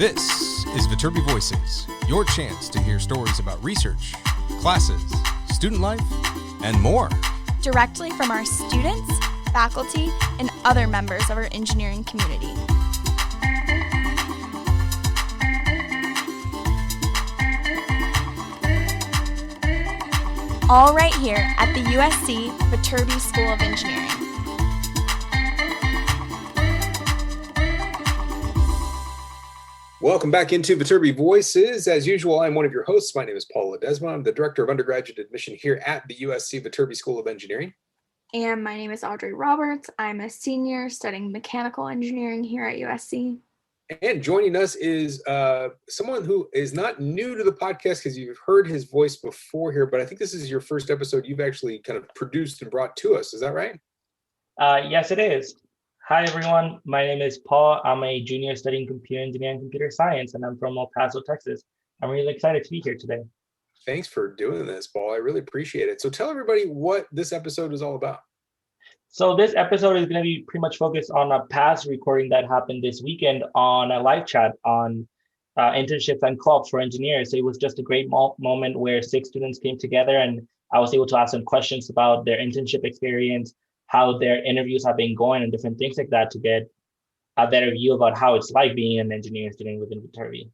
This is Viterbi Voices, your chance to hear stories about research, classes, student life, and more. Directly from our students, faculty, and other members of our engineering community. All right here at the USC Viterbi School of Engineering. Welcome back into Viterbi Voices. As usual, I'm one of your hosts. My name is Paul Ledesma. I'm the Director of Undergraduate Admission here at the USC Viterbi School of Engineering. And my name is Audrey Roberts. I'm a senior studying mechanical engineering here at USC. And joining us is someone who is not new to the podcast because you've heard his voice before here, but I think this is your first episode you've actually kind of produced and brought to us. Is that right? Yes, it is. Hi, everyone. My name is Paul. I'm a junior studying computer engineering and computer science, and I'm from El Paso, Texas. I'm really excited to be here today. Thanks for doing this, Paul. I really appreciate it. So tell everybody what this episode is all about. So this episode is going to be pretty much focused on a past recording that happened this weekend on a live chat on internships and co-ops for engineers. So it was just a great moment where 6 students came together, and I was able to ask them questions about their internship experience, how their interviews have been going, and different things like that to get a better view about how it's like being an engineering student within Viterbi.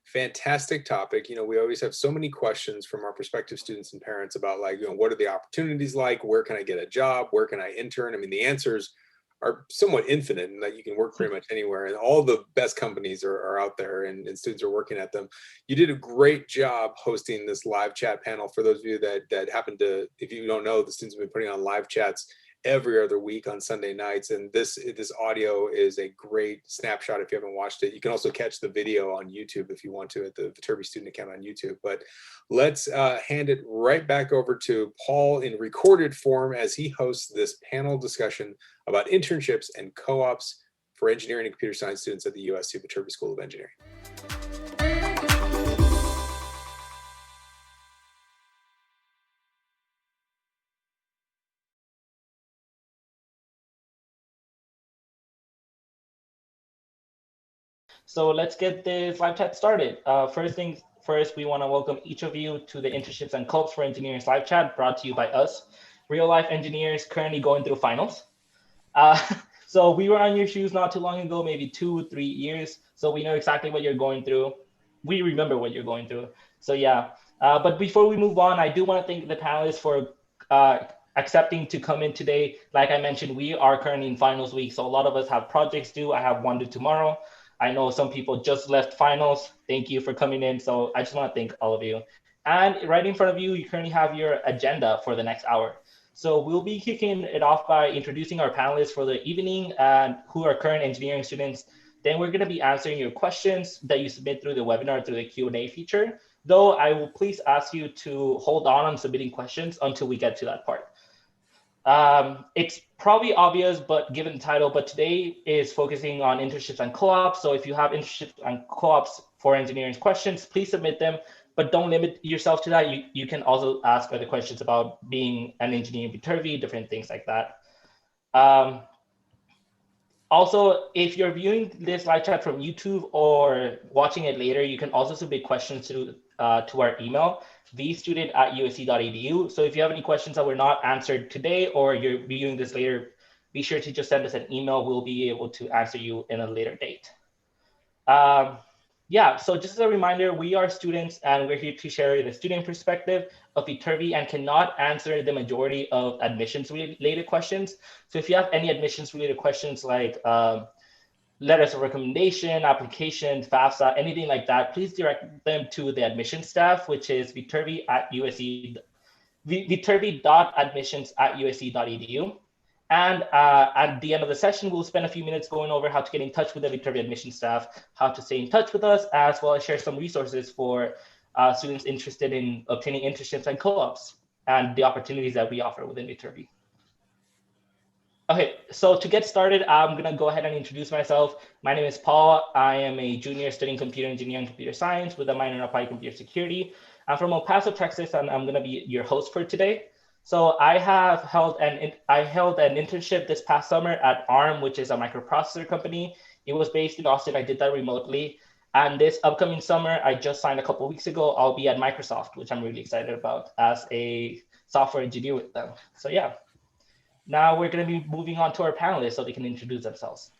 Fantastic topic. We always have so many questions from our prospective students and parents about what are the opportunities like? Where can I get a job? Where can I intern? I mean, the answers are somewhat infinite in that you can work pretty much anywhere, and all the best companies are out there and students are working at them. You did a great job hosting this live chat panel. For those of you that happen to, if you don't know, the students have been putting on live chats every other week on Sunday nights, and this audio is a great snapshot if you haven't watched it. You can also catch the video on YouTube if you want to at the Viterbi student account on YouTube. But let's hand it right back over to Paul in recorded form as he hosts this panel discussion about internships and co-ops for engineering and computer science students at the USC Viterbi School of Engineering. So let's get this live chat started. First things first, we want to welcome each of you to the Internships and Co-ops for Engineering live chat brought to you by us, real life engineers currently going through finals. So we were on your shoes not too long ago, maybe 2-3 years. So we know exactly what you're going through. We remember what you're going through. So yeah, but before we move on, I do want to thank the panelists for accepting to come in today. Like I mentioned, we are currently in finals week. So a lot of us have projects due. I have one due tomorrow. I know some people just left finals. Thank you for coming in. So I just want to thank all of you. And right in front of you, you currently have your agenda for the next hour. So we'll be kicking it off by introducing our panelists for the evening and who are current engineering students. Then we're going to be answering your questions that you submit through the webinar through the Q&A feature. Though I will please ask you to hold on submitting questions until we get to that part. It's probably obvious, but given the title, but today is focusing on internships and co-ops. So if you have internships and co-ops for engineering questions, please submit them, but don't limit yourself to that. You can also ask other questions about being an engineer in Viterbi, different things like that. Also, if you're viewing this live chat from YouTube or watching it later, you can also submit questions to our email, vstudent@usc.edu. So if you have any questions that were not answered today or you're viewing this later, be sure to just send us an email. We'll be able to answer you in a later date. Yeah, so just as a reminder, we are students and we're here to share the student perspective of Viterbi and cannot answer the majority of admissions related questions. So if you have any admissions related questions like letters of recommendation, applications, FAFSA, anything like that, please direct them to the admissions staff, which is viterbi.admissions@usc.edu. And at the end of the session, we'll spend a few minutes going over how to get in touch with the Viterbi admissions staff, how to stay in touch with us, as well as share some resources for students interested in obtaining internships and co-ops and the opportunities that we offer within Viterbi. Okay, so to get started, I'm going to go ahead and introduce myself. My name is Paul. I am a junior studying computer engineering and computer science with a minor in applied computer security. I'm from El Paso, Texas, and I'm going to be your host for today. So I held an internship this past summer at ARM, which is a microprocessor company. It was based in Austin. I did that remotely. And this upcoming summer, I just signed a couple of weeks ago, I'll be at Microsoft, which I'm really excited about as a software engineer with them. So yeah, now we're going to be moving on to our panelists so they can introduce themselves.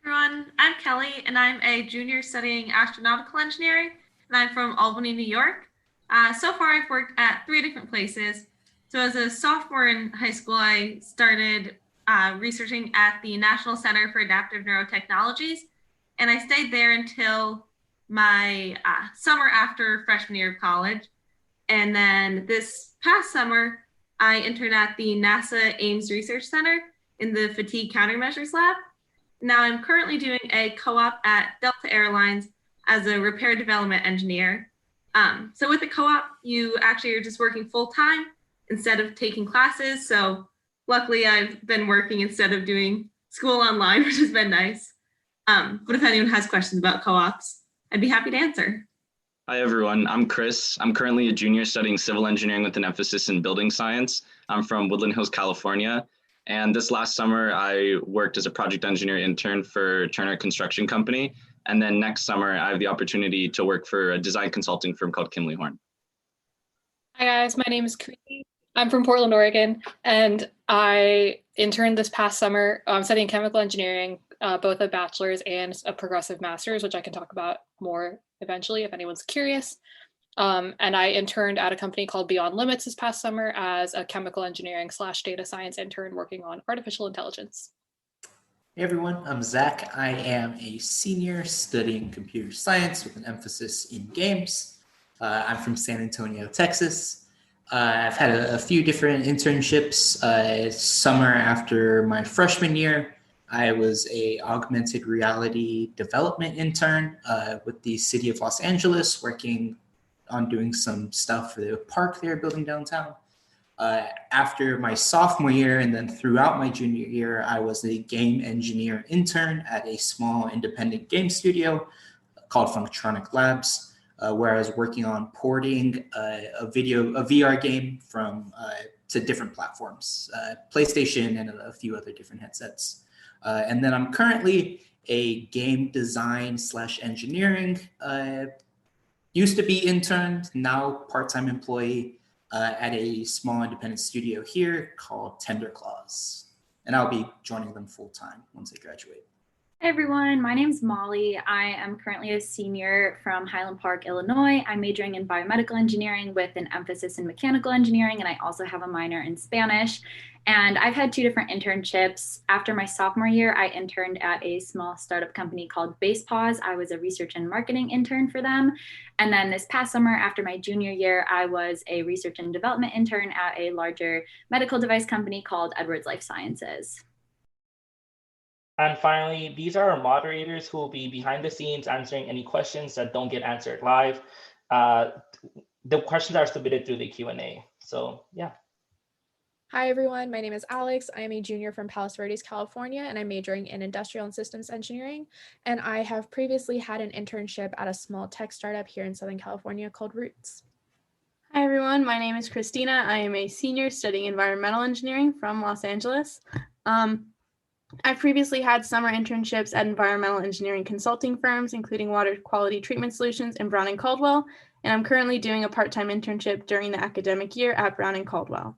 Everyone, I'm Kelly, and I'm a junior studying astronautical engineering, and I'm from Albany, New York. So far, I've worked at 3 different places. So as a sophomore in high school, I started researching at the National Center for Adaptive Neurotechnologies, and I stayed there until my summer after freshman year of college. And then this past summer, I interned at the NASA Ames Research Center in the Fatigue Countermeasures Lab. Now I'm currently doing a co-op at Delta Airlines as a repair development engineer. So with the co-op, you actually are just working full time instead of taking classes. So luckily I've been working instead of doing school online, which has been nice. But if anyone has questions about co-ops, I'd be happy to answer. Hi, everyone. I'm Chris. I'm currently a junior studying civil engineering with an emphasis in building science. I'm from Woodland Hills, California. And this last summer, I worked as a project engineer intern for Turner Construction Company. And then next summer, I have the opportunity to work for a design consulting firm called Kimley Horn. Hi guys, my name is Kriti. I'm from Portland, Oregon, and I interned this past summer. I'm studying chemical engineering, both a bachelor's and a progressive master's, which I can talk about more eventually if anyone's curious. And I interned at a company called Beyond Limits this past summer as a chemical engineering / data science intern working on artificial intelligence. Hey everyone, I'm Zach. I am a senior studying computer science with an emphasis in games. I'm from San Antonio, Texas. I've had a few different internships. Summer after my freshman year, I was a augmented reality development intern with the city of Los Angeles, working on doing some stuff for the park they're building downtown. After my sophomore year and then throughout my junior year, I was a game engineer intern at a small independent game studio called Functronic Labs, where I was working on porting a VR game from to different platforms, PlayStation and a few other different headsets. And then I'm currently a game design / engineering, used to be intern, now part-time employee at a small independent studio here called Tender Claws. And I'll be joining them full-time once I graduate. Hey everyone, my name's Molly. I am currently a senior from Highland Park, Illinois. I'm majoring in biomedical engineering with an emphasis in mechanical engineering, and I also have a minor in Spanish. And I've had 2 different internships. After my sophomore year, I interned at a small startup company called BasePause. I was a research and marketing intern for them. And then this past summer, after my junior year, I was a research and development intern at a larger medical device company called Edwards Life Sciences. And finally, these are our moderators who will be behind the scenes answering any questions that don't get answered live. The questions are submitted through the Q&A. So yeah. Hi everyone, my name is Alex. I am a junior from Palos Verdes, California, and I'm majoring in industrial and systems engineering. And I have previously had an internship at a small tech startup here in Southern California called Roots. Hi everyone, my name is Christina. I am a senior studying environmental engineering from Los Angeles. I've previously had summer internships at environmental engineering consulting firms, including Water Quality Treatment Solutions and Brown & Caldwell, and I'm currently doing a part-time internship during the academic year at Brown & Caldwell.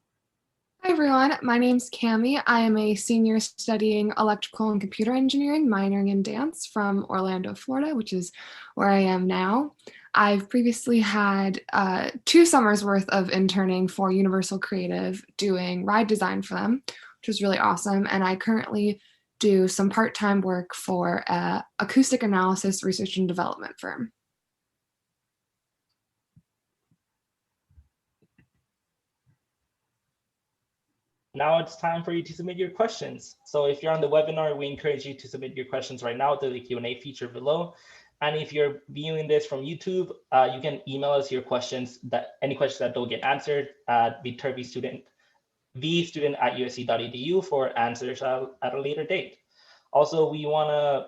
Hi everyone, my name's Cami. I am a senior studying electrical and computer engineering, minoring in dance from Orlando, Florida, which is where I am now. I've previously had 2 summers worth of interning for Universal Creative doing ride design for them, which was really awesome. And I currently do some part-time work for an acoustic analysis research and development firm. Now it's time for you to submit your questions. So if you're on the webinar, we encourage you to submit your questions right now through the Q&A feature below. And if you're viewing this from YouTube, you can email us your questions, any questions that don't get answered at Viterbi student vstudent@usc.edu for answers at a later date. Also, we want to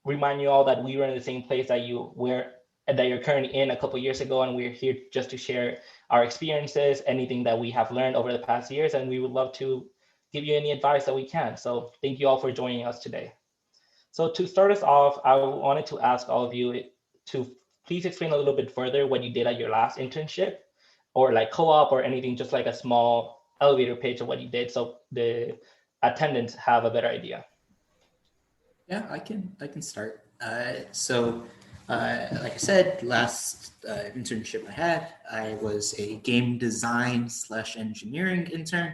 remind you all that we were in the same place that you're currently in a couple years ago, and we're here just to share our experiences, anything that we have learned over the past years, and we would love to give you any advice that we can. So thank you all for joining us today. So to start us off, I wanted to ask all of you to please explain a little bit further what you did at your last internship, or like co-op or anything, just like a small elevator pitch of what you did, so the attendants have a better idea. Yeah, I can start. Like I said, last internship I was a game design / engineering intern,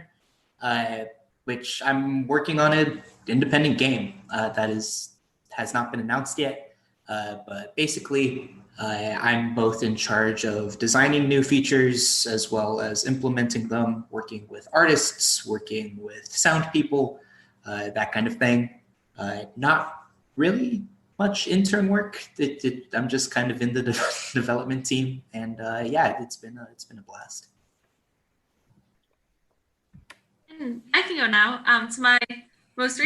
which I'm working on an independent game that has not been announced yet. But basically, I'm both in charge of designing new features as well as implementing them, working with artists, working with sound people, that kind of thing. Not really much intern work. I'm just kind of in the development team, and yeah, it's been a blast. I can go now. So my most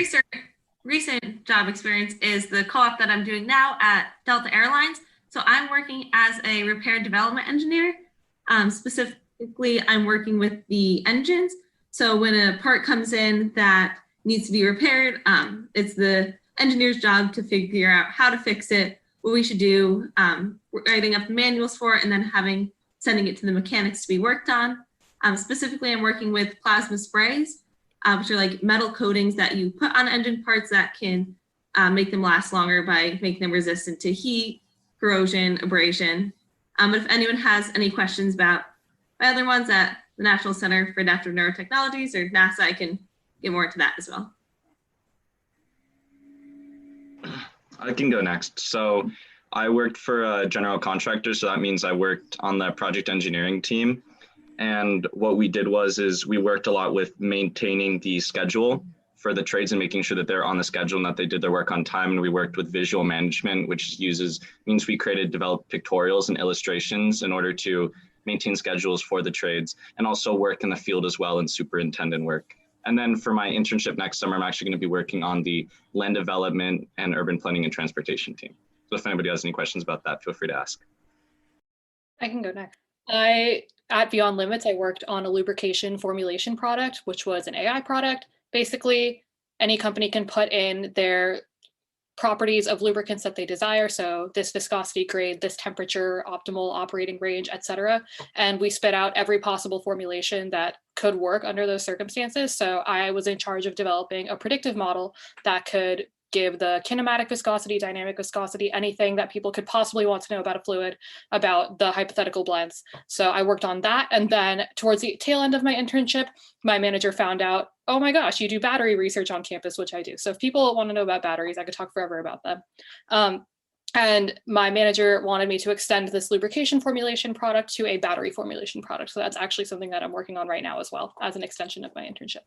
recent job experience is the co-op that I'm doing now at Delta Airlines. So I'm working as a repair development engineer. Specifically, I'm working with the engines. So when a part comes in that needs to be repaired, it's the engineer's job to figure out how to fix it, what we should do, writing up manuals for it, and then sending it to the mechanics to be worked on. Specifically, I'm working with plasma sprays, which are like metal coatings that you put on engine parts that can make them last longer by making them resistant to heat, corrosion, abrasion. But if anyone has any questions about my other ones at the National Center for Adaptive Neurotechnologies or NASA, I can get more into that as well. I can go next. So I worked for a general contractor, so that means I worked on the project engineering team. And what we did was we worked a lot with maintaining the schedule for the trades and making sure that they're on the schedule and that they did their work on time. And we worked with visual management, which means we developed pictorials and illustrations in order to maintain schedules for the trades, and also work in the field as well in superintendent work. And then for my internship next summer, I'm actually going to be working on the land development and urban planning and transportation team. So if anybody has any questions about that, feel free to ask. I can go next. At Beyond Limits, I worked on a lubrication formulation product, which was an AI product. Basically, any company can put in their properties of lubricants that they desire. So this viscosity grade, this temperature, optimal operating range, etc. And we spit out every possible formulation that could work under those circumstances. So I was in charge of developing a predictive model that could give the kinematic viscosity, dynamic viscosity, anything that people could possibly want to know about a fluid, about the hypothetical blends. So I worked on that. And then towards the tail end of my internship, my manager found out, oh my gosh, you do battery research on campus, which I do. So if people want to know about batteries, I could talk forever about them. And my manager wanted me to extend this lubrication formulation product to a battery formulation product. So that's actually something that I'm working on right now as well as an extension of my internship.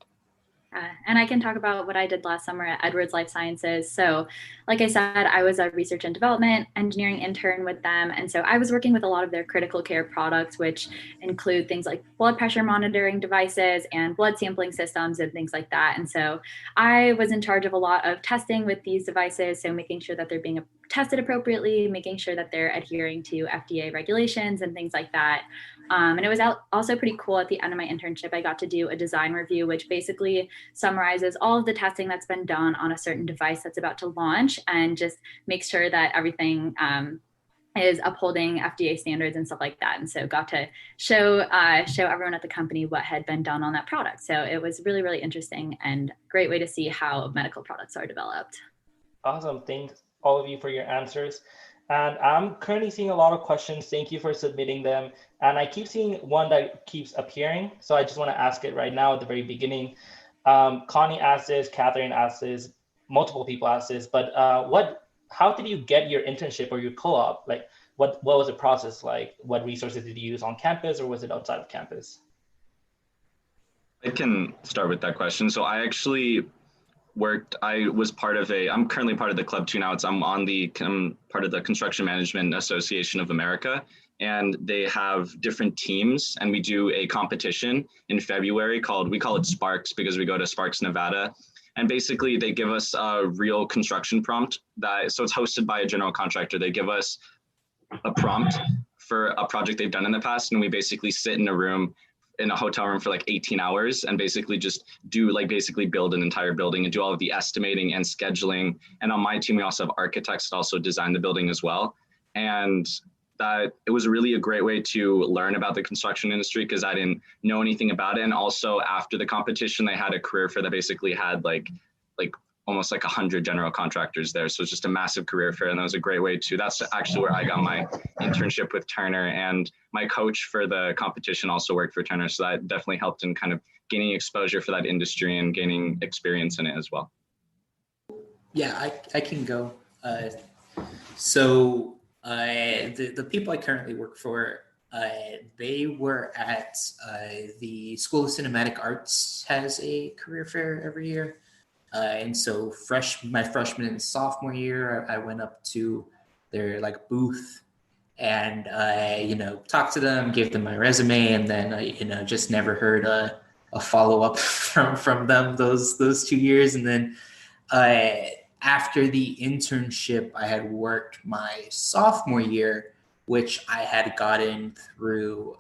And I can talk about what I did last summer at Edwards Life Sciences. So like I said, I was a research and development engineering intern with them. And so I was working with a lot of their critical care products, which include things like blood pressure monitoring devices and blood sampling systems and things like that. And so I was in charge of a lot of testing with these devices. So making sure that they're being tested appropriately, making sure that they're adhering to FDA regulations and things like that. And it was also pretty cool at the end of my internship. I got to do a design review, which basically summarizes all of the testing that's been done on a certain device that's about to launch and just makes sure that everything is upholding FDA standards and stuff like that. And so got to show everyone at the company what had been done on that product. So it was really, really interesting and great way to see how medical products are developed. Awesome. Thanks all of you for your answers. And I'm currently seeing a lot of questions. Thank you for submitting them. And I keep seeing one that keeps appearing. So I just want to ask it right now at the very beginning. Connie asked this, Catherine asked this, multiple people asked this, but how did you get your internship or your co-op? Like, what was the process like? What resources did you use on campus or was it outside of campus? I can start with that question. So I actually I'm currently part of the club too now. I'm part of the Construction Management Association of America, and they have different teams, and we do a competition in February we call it Sparks because we go to Sparks, Nevada. And basically they give us a real construction prompt so it's hosted by a general contractor. They give us a prompt for a project they've done in the past, and we basically sit in a hotel room for like 18 hours and basically just basically build an entire building and do all of the estimating and scheduling. And on my team, we also have architects that also design the building as well. And that it was really a great way to learn about the construction industry because I didn't know anything about it. And also after the competition, they had a career fair that basically had like almost like 100 general contractors there. So it's just a massive career fair. And that was a great way to, that's actually where I got my internship with Turner, and my coach for the competition also worked for Turner. So that definitely helped in kind of gaining exposure for that industry and gaining experience in it as well. Yeah, I can go. The people I currently work for, they were at the School of Cinematic Arts has a career fair every year. And so my freshman and sophomore year, I went up to their like booth and talked to them, gave them my resume, and then just never heard a follow-up from them those 2 years. And then after the internship I had worked my sophomore year, which I had gotten through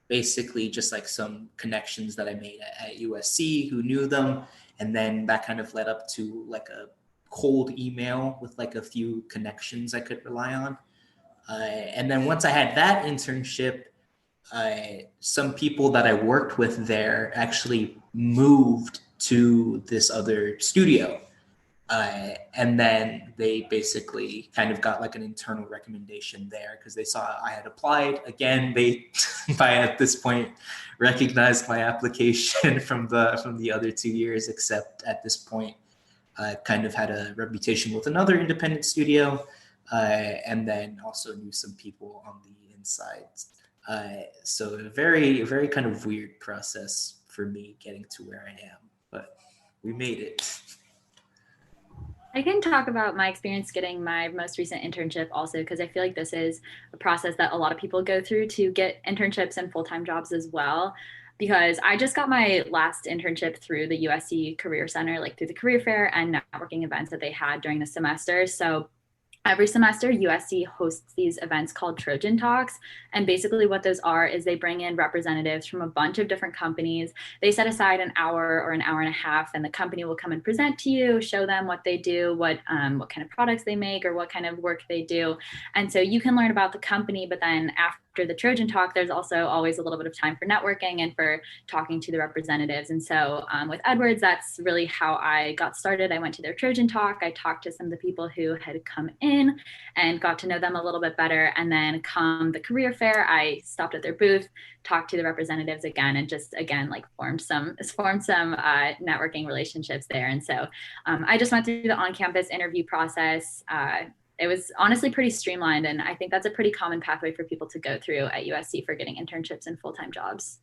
basically just like some connections that I made at USC who knew them. And then that kind of led up to like a cold email with like a few connections I could rely on. And then once I had that internship, some people that I worked with there actually moved to this other studio. And then they basically kind of got like an internal recommendation there because they saw I had applied. Again, they by at this point recognized my application from the other 2 years, except at this point I kind of had a reputation with another independent studio, and then also knew some people on the inside. So a very, very kind of weird process for me getting to where I am, but we made it. I can talk about my experience getting my most recent internship also, because I feel like this is a process that a lot of people go through to get internships and full-time jobs as well. Because I just got my last internship through the USC Career Center, like through the career fair and networking events that they had during the semester. So every semester, USC hosts these events called Trojan Talks. And basically what those are is they bring in representatives from a bunch of different companies. They set aside an hour or an hour and a half, and the company will come and present to you, show them what they do, what kind of products they make, or what kind of work they do. And so you can learn about the company, but then after the Trojan Talk, there's also always a little bit of time for networking and for talking to the representatives. And so with Edwards, that's really how I got started. I went to their Trojan Talk. I talked to some of the people who had come in and got to know them a little bit better. And then come the career fair, I stopped at their booth, talked to the representatives again, and just again, like formed some networking relationships there. And so I just went through the on-campus interview process. It was honestly pretty streamlined. And I think that's a pretty common pathway for people to go through at USC for getting internships and full-time jobs.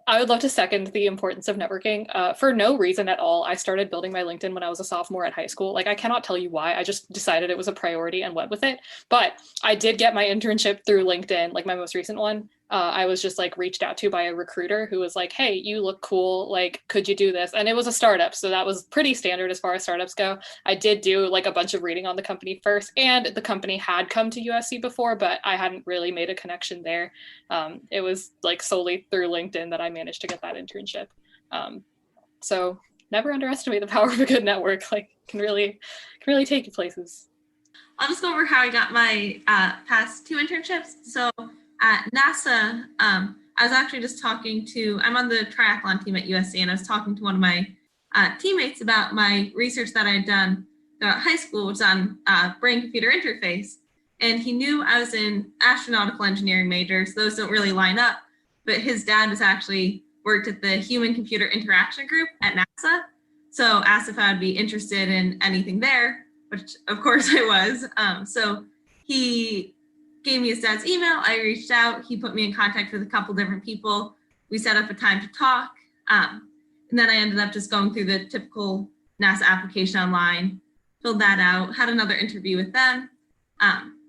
I would love to second the importance of networking. For no reason at all, I started building my LinkedIn when I was a sophomore at high school. Like, I cannot tell you why. I just decided it was a priority and went with it. But I did get my internship through LinkedIn, like my most recent one. I was just like reached out to by a recruiter who was like, hey, you look cool. Like, could you do this? And it was a startup. So that was pretty standard as far as startups go. I did do like a bunch of reading on the company first, and the company had come to USC before, but I hadn't really made a connection there. It was like solely through LinkedIn that I managed to get that internship. So never underestimate the power of a good network. Like, can really take you places. I'll just go over how I got my past 2 internships. So at NASA, I was actually just I'm on the triathlon team at USC, and I was talking to one of my teammates about my research that I had done throughout high school, which was on brain-computer interface. And he knew I was an astronautical engineering major, so those don't really line up. But his dad was actually worked at the Human-Computer Interaction Group at NASA. So asked if I would be interested in anything there, which of course I was. So he gave me his dad's email. I reached out. He put me in contact with a couple different people. We set up a time to talk. And then I ended up just going through the typical NASA application online, filled that out, had another interview with them.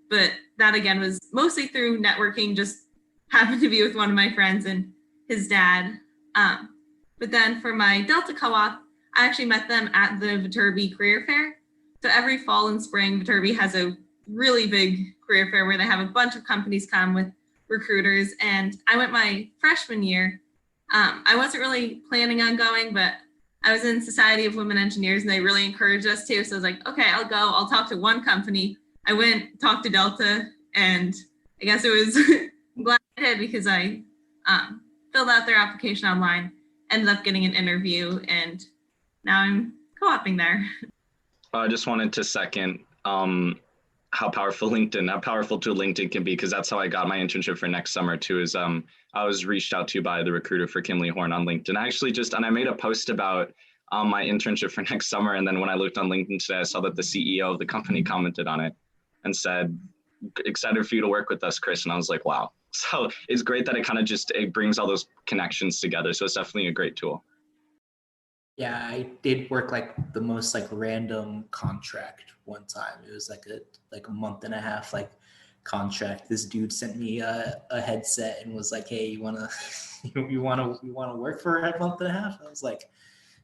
But that again was mostly through networking, just happened to be with one of my friends and his dad. But then for my Delta co-op, I actually met them at the Viterbi career fair. So every fall and spring, Viterbi has a really big career fair where they have a bunch of companies come with recruiters. And I went my freshman year. I wasn't really planning on going, but I was in Society of Women Engineers and they really encouraged us to. So I was like, okay, I'll go. I'll talk to one company. I went talked to Delta, and I guess it was I'm glad I did because I filled out their application online, ended up getting an interview, and now I'm co-oping there. I just wanted to second how powerful tool LinkedIn can be, because that's how I got my internship for next summer too. Is I was reached out to by the recruiter for Kimley Horn on LinkedIn. And I made a post about my internship for next summer, and then when I looked on LinkedIn today, I saw that the CEO of the company commented on it and said, "Excited for you to work with us, Chris." And I was like, wow. So it's great that it brings all those connections together. So it's definitely a great tool. Yeah, I did work like the most like random contract one time. It was like a month and a half like contract. This dude sent me a headset and was like, "Hey, you wanna work for a month and a half?" I was like,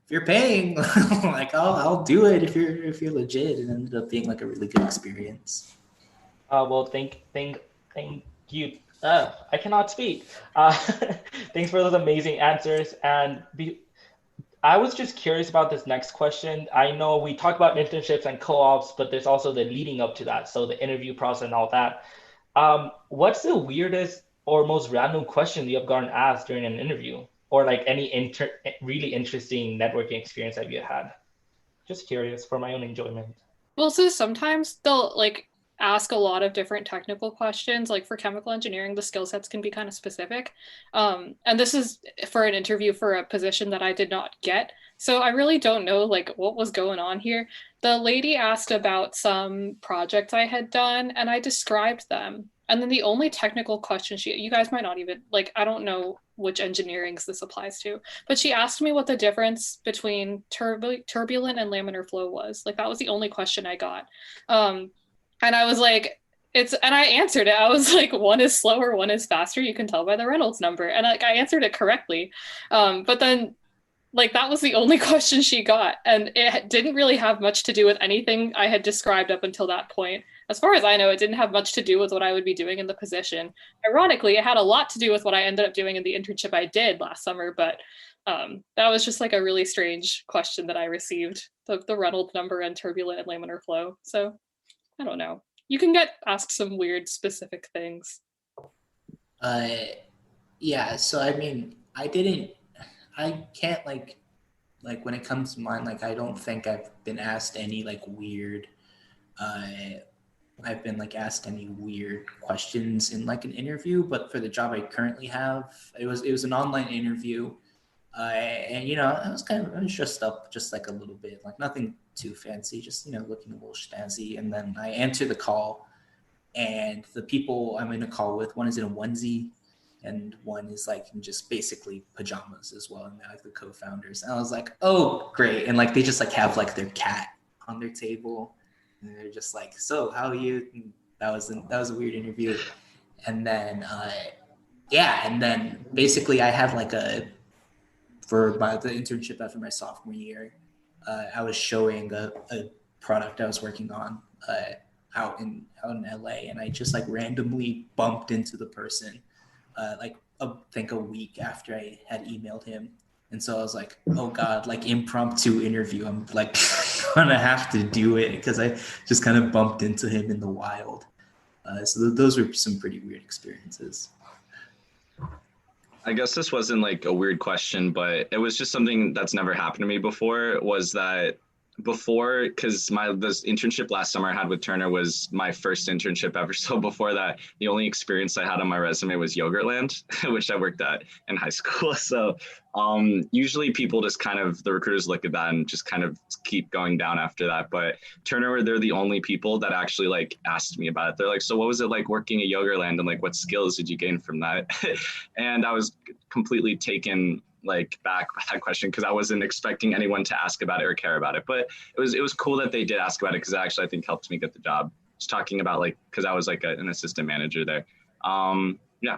"If you're paying, like I'll do it if you're legit." And it ended up being like a really good experience. Well, thank you. I cannot speak. Thanks for those amazing answers. And I was just curious about this next question. I know we talk about internships and co-ops, but there's also the leading up to that. So the interview process and all that. What's the weirdest or most random question you have gotten asked during an interview, or like any really interesting networking experience that you had? Just curious for my own enjoyment. Well, so sometimes they'll like ask a lot of different technical questions. Like for chemical engineering, the skill sets can be kind of specific. And this is for an interview for a position that I did not get. So I really don't know like what was going on here. The lady asked about some projects I had done and I described them. And then the only technical question you guys might not even, like, I don't know which engineerings this applies to, but she asked me what the difference between turbulent and laminar flow was. Like that was the only question I got. And I was like, and I answered it. I was like, one is slower, one is faster. You can tell by the Reynolds number. And like, I answered it correctly. But then like, that was the only question she got. And it didn't really have much to do with anything I had described up until that point. As far as I know, it didn't have much to do with what I would be doing in the position. Ironically, it had a lot to do with what I ended up doing in the internship I did last summer. But that was just like a really strange question that I received, the Reynolds number and turbulent and laminar flow. So I don't know. You can get asked some weird specific things. Yeah, so I mean, I can't like when it comes to mine, like I don't think I've been asked any like weird I've been like asked any weird questions in like an interview, but for the job I currently have, it was an online interview. And you know, I was dressed up just like a little bit, like nothing too fancy, just, you know, looking a little snazzy. And then I answer the call, and the people I'm in a call with, one is in a onesie and one is like in just basically pajamas as well. And they're like the co-founders. And I was like, oh, great. And like, they just like have like their cat on their table. And they're just like, so how are you? And that was a weird interview. And then, and then basically I had like for the internship after my sophomore year, I was showing a product I was working on out in LA, and I just like randomly bumped into the person, I think a week after I had emailed him. And so I was like, oh God, like impromptu interview. I'm like gonna have to do it because I just kind of bumped into him in the wild. So those were some pretty weird experiences. I guess this wasn't like a weird question, but it was just something that's never happened to me before. Was that before, because this internship last summer I had with Turner was my first internship ever. So before that, the only experience I had on my resume was Yogurtland, which I worked at in high school. So usually people just the recruiters look at that and just kind of keep going down after that. But Turner, they're the only people that actually like asked me about it. They're like, so what was it like working at Yogurtland, and like what skills did you gain from that? And I was completely taken like back by that question because I wasn't expecting anyone to ask about it or care about it. But it was cool that they did ask about it, because it actually I think helped me get the job. Just talking about like, because I was like an assistant manager there. Yeah.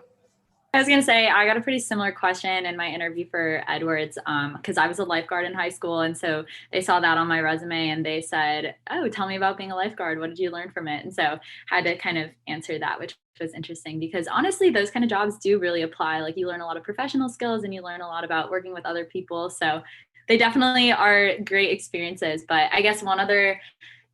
I was going to say, I got a pretty similar question in my interview for Edwards because I was a lifeguard in high school. And so they saw that on my resume and they said, oh, tell me about being a lifeguard. What did you learn from it? And so I had to kind of answer that, which was interesting because honestly, those kind of jobs do really apply. Like you learn a lot of professional skills and you learn a lot about working with other people. So they definitely are great experiences. But I guess one other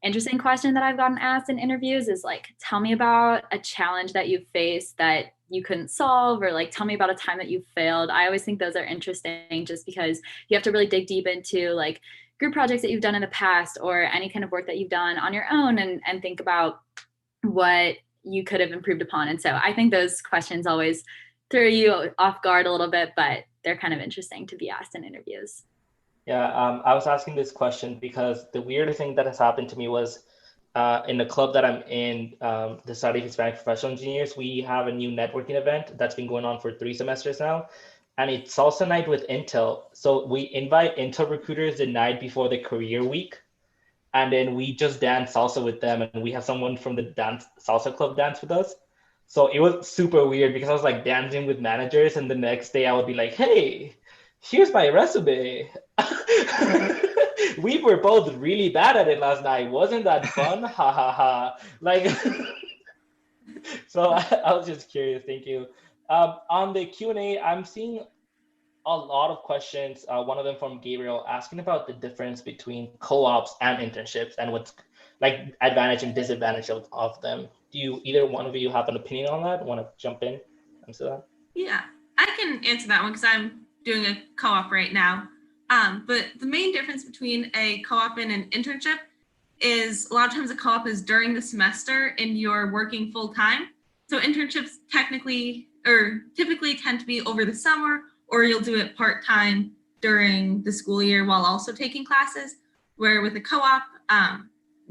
interesting question that I've gotten asked in interviews is like, tell me about a challenge that you faced that you couldn't solve, or like, tell me about a time that you failed. I always think those are interesting just because you have to really dig deep into like group projects that you've done in the past or any kind of work that you've done on your own and think about what you could have improved upon. And so I think those questions always throw you off guard a little bit, but they're kind of interesting to be asked in interviews. Yeah, I was asking this question because the weirdest thing that has happened to me was in the club that I'm in, the Society of Hispanic Professional Engineers, we have a new networking event that's been going on for 3 semesters now. And it's salsa night with Intel. So we invite Intel recruiters the night before the career week. And then we just dance salsa with them. And we have someone from the salsa club dance with us. So it was super weird because I was like dancing with managers. And the next day I would be like, hey, here's my resume. We were both really bad at it last night. Wasn't that fun? Ha ha ha. Like, so I was just curious. Thank you. On the Q&A, I'm seeing a lot of questions. One of them from Gabriel asking about the difference between co-ops and internships and what's like advantage and disadvantage of them. Do you, either one of you have an opinion on that? Want to jump in? Answer that? Yeah, I can answer that one because I'm doing a co-op right now. But the main difference between a co-op and an internship is a lot of times a co-op is during the semester and you're working full time. So internships typically tend to be over the summer, or you'll do it part-time during the school year while also taking classes, where with a co-op,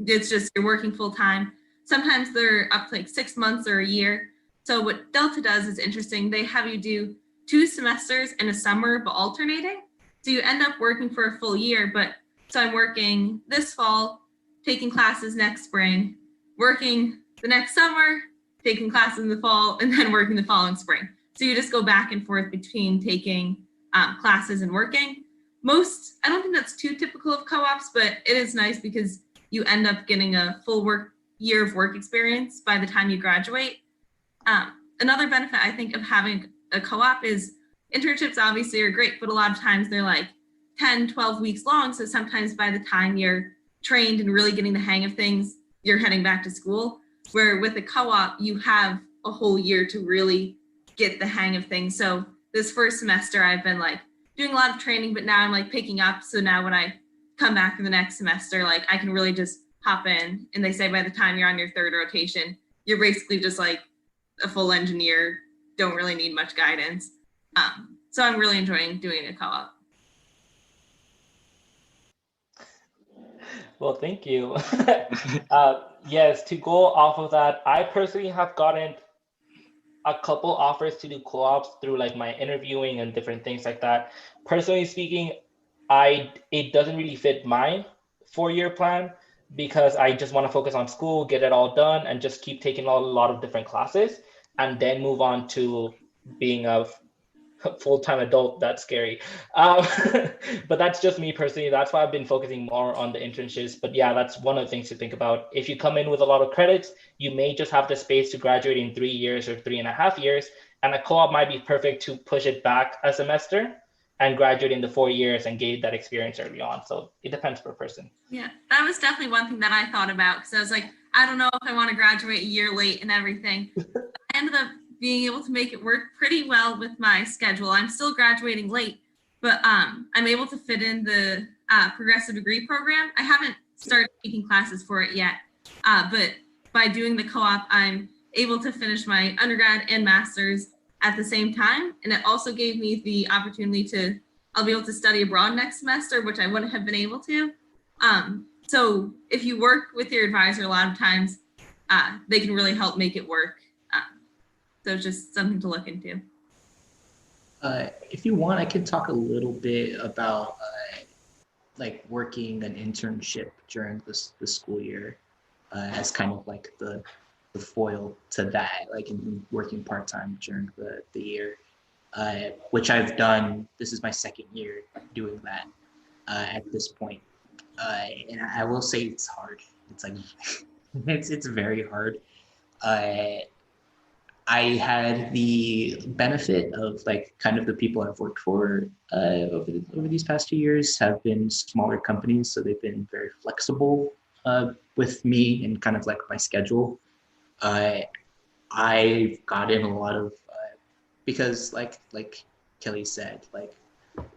it's just you're working full time. Sometimes they're up to like 6 months or a year. So what Delta does is interesting. They have you do 2 semesters in a summer, but alternating. So you end up working for a full year, but so I'm working this fall, taking classes next spring, working the next summer, taking classes in the fall, and then working the following spring. So you just go back and forth between taking classes and working. I don't think that's too typical of co-ops, but it is nice because you end up getting a full year of work experience by the time you graduate. Another benefit I think of having a co-op is internships obviously are great, but a lot of times they're like 10, 12 weeks long. So sometimes by the time you're trained and really getting the hang of things, you're heading back to school. Where with a co-op, you have a whole year to really get the hang of things. So this first semester, I've been like doing a lot of training, but now I'm like picking up. So now when I come back for the next semester, like I can really just hop in. And they say by the time you're on your 3rd rotation, you're basically just like a full engineer, don't really need much guidance. So I'm really enjoying doing a co-op. Well, thank you. Yes, to go off of that, I personally have gotten a couple offers to do co-ops through like my interviewing and different things like that. Personally speaking, it doesn't really fit my 4-year plan because I just want to focus on school, get it all done, and just keep taking a lot of different classes and then move on to being a full-time adult. That's scary. But that's just me personally. That's why I've been focusing more on the internships. But yeah, that's one of the things to think about. If you come in with a lot of credits, you may just have the space to graduate in 3 years or 3.5 years. And a co-op might be perfect to push it back a semester and graduate in the 4 years and gain that experience early on. So it depends per person. Yeah, that was definitely one thing that I thought about because I was like, I don't know if I want to graduate a year late and everything. I ended up being able to make it work pretty well with my schedule. I'm still graduating late, but I'm able to fit in the progressive degree program. I haven't started taking classes for it yet, but by doing the co-op, I'm able to finish my undergrad and master's at the same time. And it also gave me the opportunity I'll be able to study abroad next semester, which I wouldn't have been able to. So if you work with your advisor, a lot of times they can really help make it work. So just something to look into. If you want, I can talk a little bit about like working an internship during the school year as kind of like the foil to that, like in working part-time during the year, which I've done. This is my 2nd year doing that at this point. And I will say it's hard. It's like, it's very hard. I had the benefit of like kind of the people I've worked for over these past 2 years have been smaller companies, so they've been very flexible with me and kind of like my schedule. I got in a lot of because like Kelly said, like,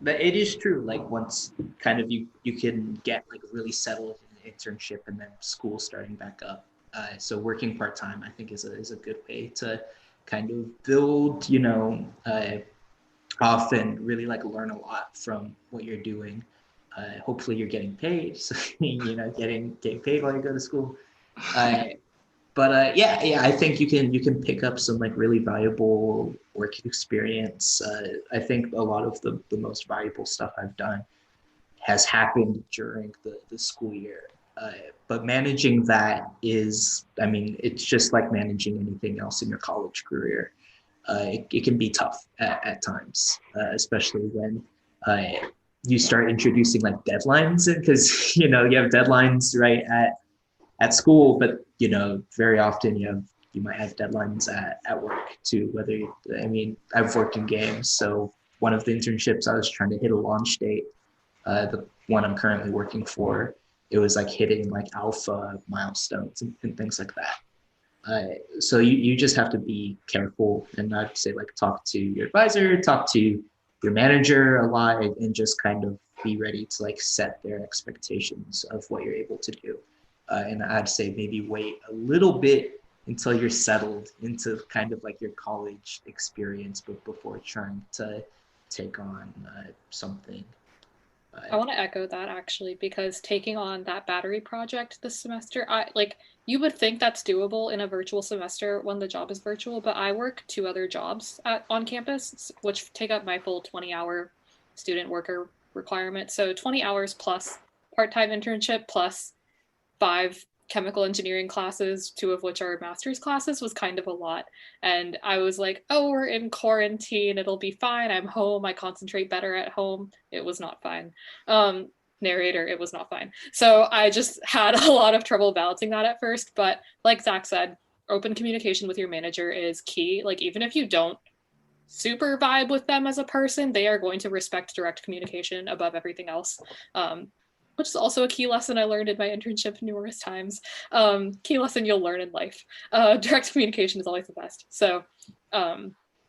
but it is true. Like once kind of you can get like really settled in an internship and then school starting back up. So working part time, I think, is a good way to kind of build, off and really like learn a lot from what you're doing. Hopefully, you're getting paid, so getting paid while you go to school. But yeah, I think you can pick up some like really valuable work experience. I think a lot of the most valuable stuff I've done has happened during the school year. But managing that is, I mean, it's just like managing anything else in your college career. It can be tough at times, especially when you start introducing like deadlines, because you have deadlines right at school, but very often you might have deadlines at work too. I've worked in games, so one of the internships I was trying to hit a launch date. The one I'm currently working for, it was like hitting like alpha milestones and things like that. So you just have to be careful, and I'd say like talk to your advisor, talk to your manager a lot, and just kind of be ready to like set their expectations of what you're able to do. And I'd say maybe wait a little bit until you're settled into kind of like your college experience, but before trying to take on something. I want to echo that actually, because taking on that battery project this semester, you would think that's doable in a virtual semester when the job is virtual, but I work 2 other jobs on campus, which take up my full 20-hour student worker requirement. So 20 hours plus part-time internship plus 5 chemical engineering classes, 2 of which are master's classes, was kind of a lot. And I was like, oh, we're in quarantine, it'll be fine. I'm home, I concentrate better at home. It was not fine. Narrator, it was not fine. So I just had a lot of trouble balancing that at first. But like Zach said, open communication with your manager is key. Like even if you don't super vibe with them as a person, they are going to respect direct communication above everything else. Which is also a key lesson I learned in my internship numerous times. Key lesson you'll learn in life. Direct communication is always the best. So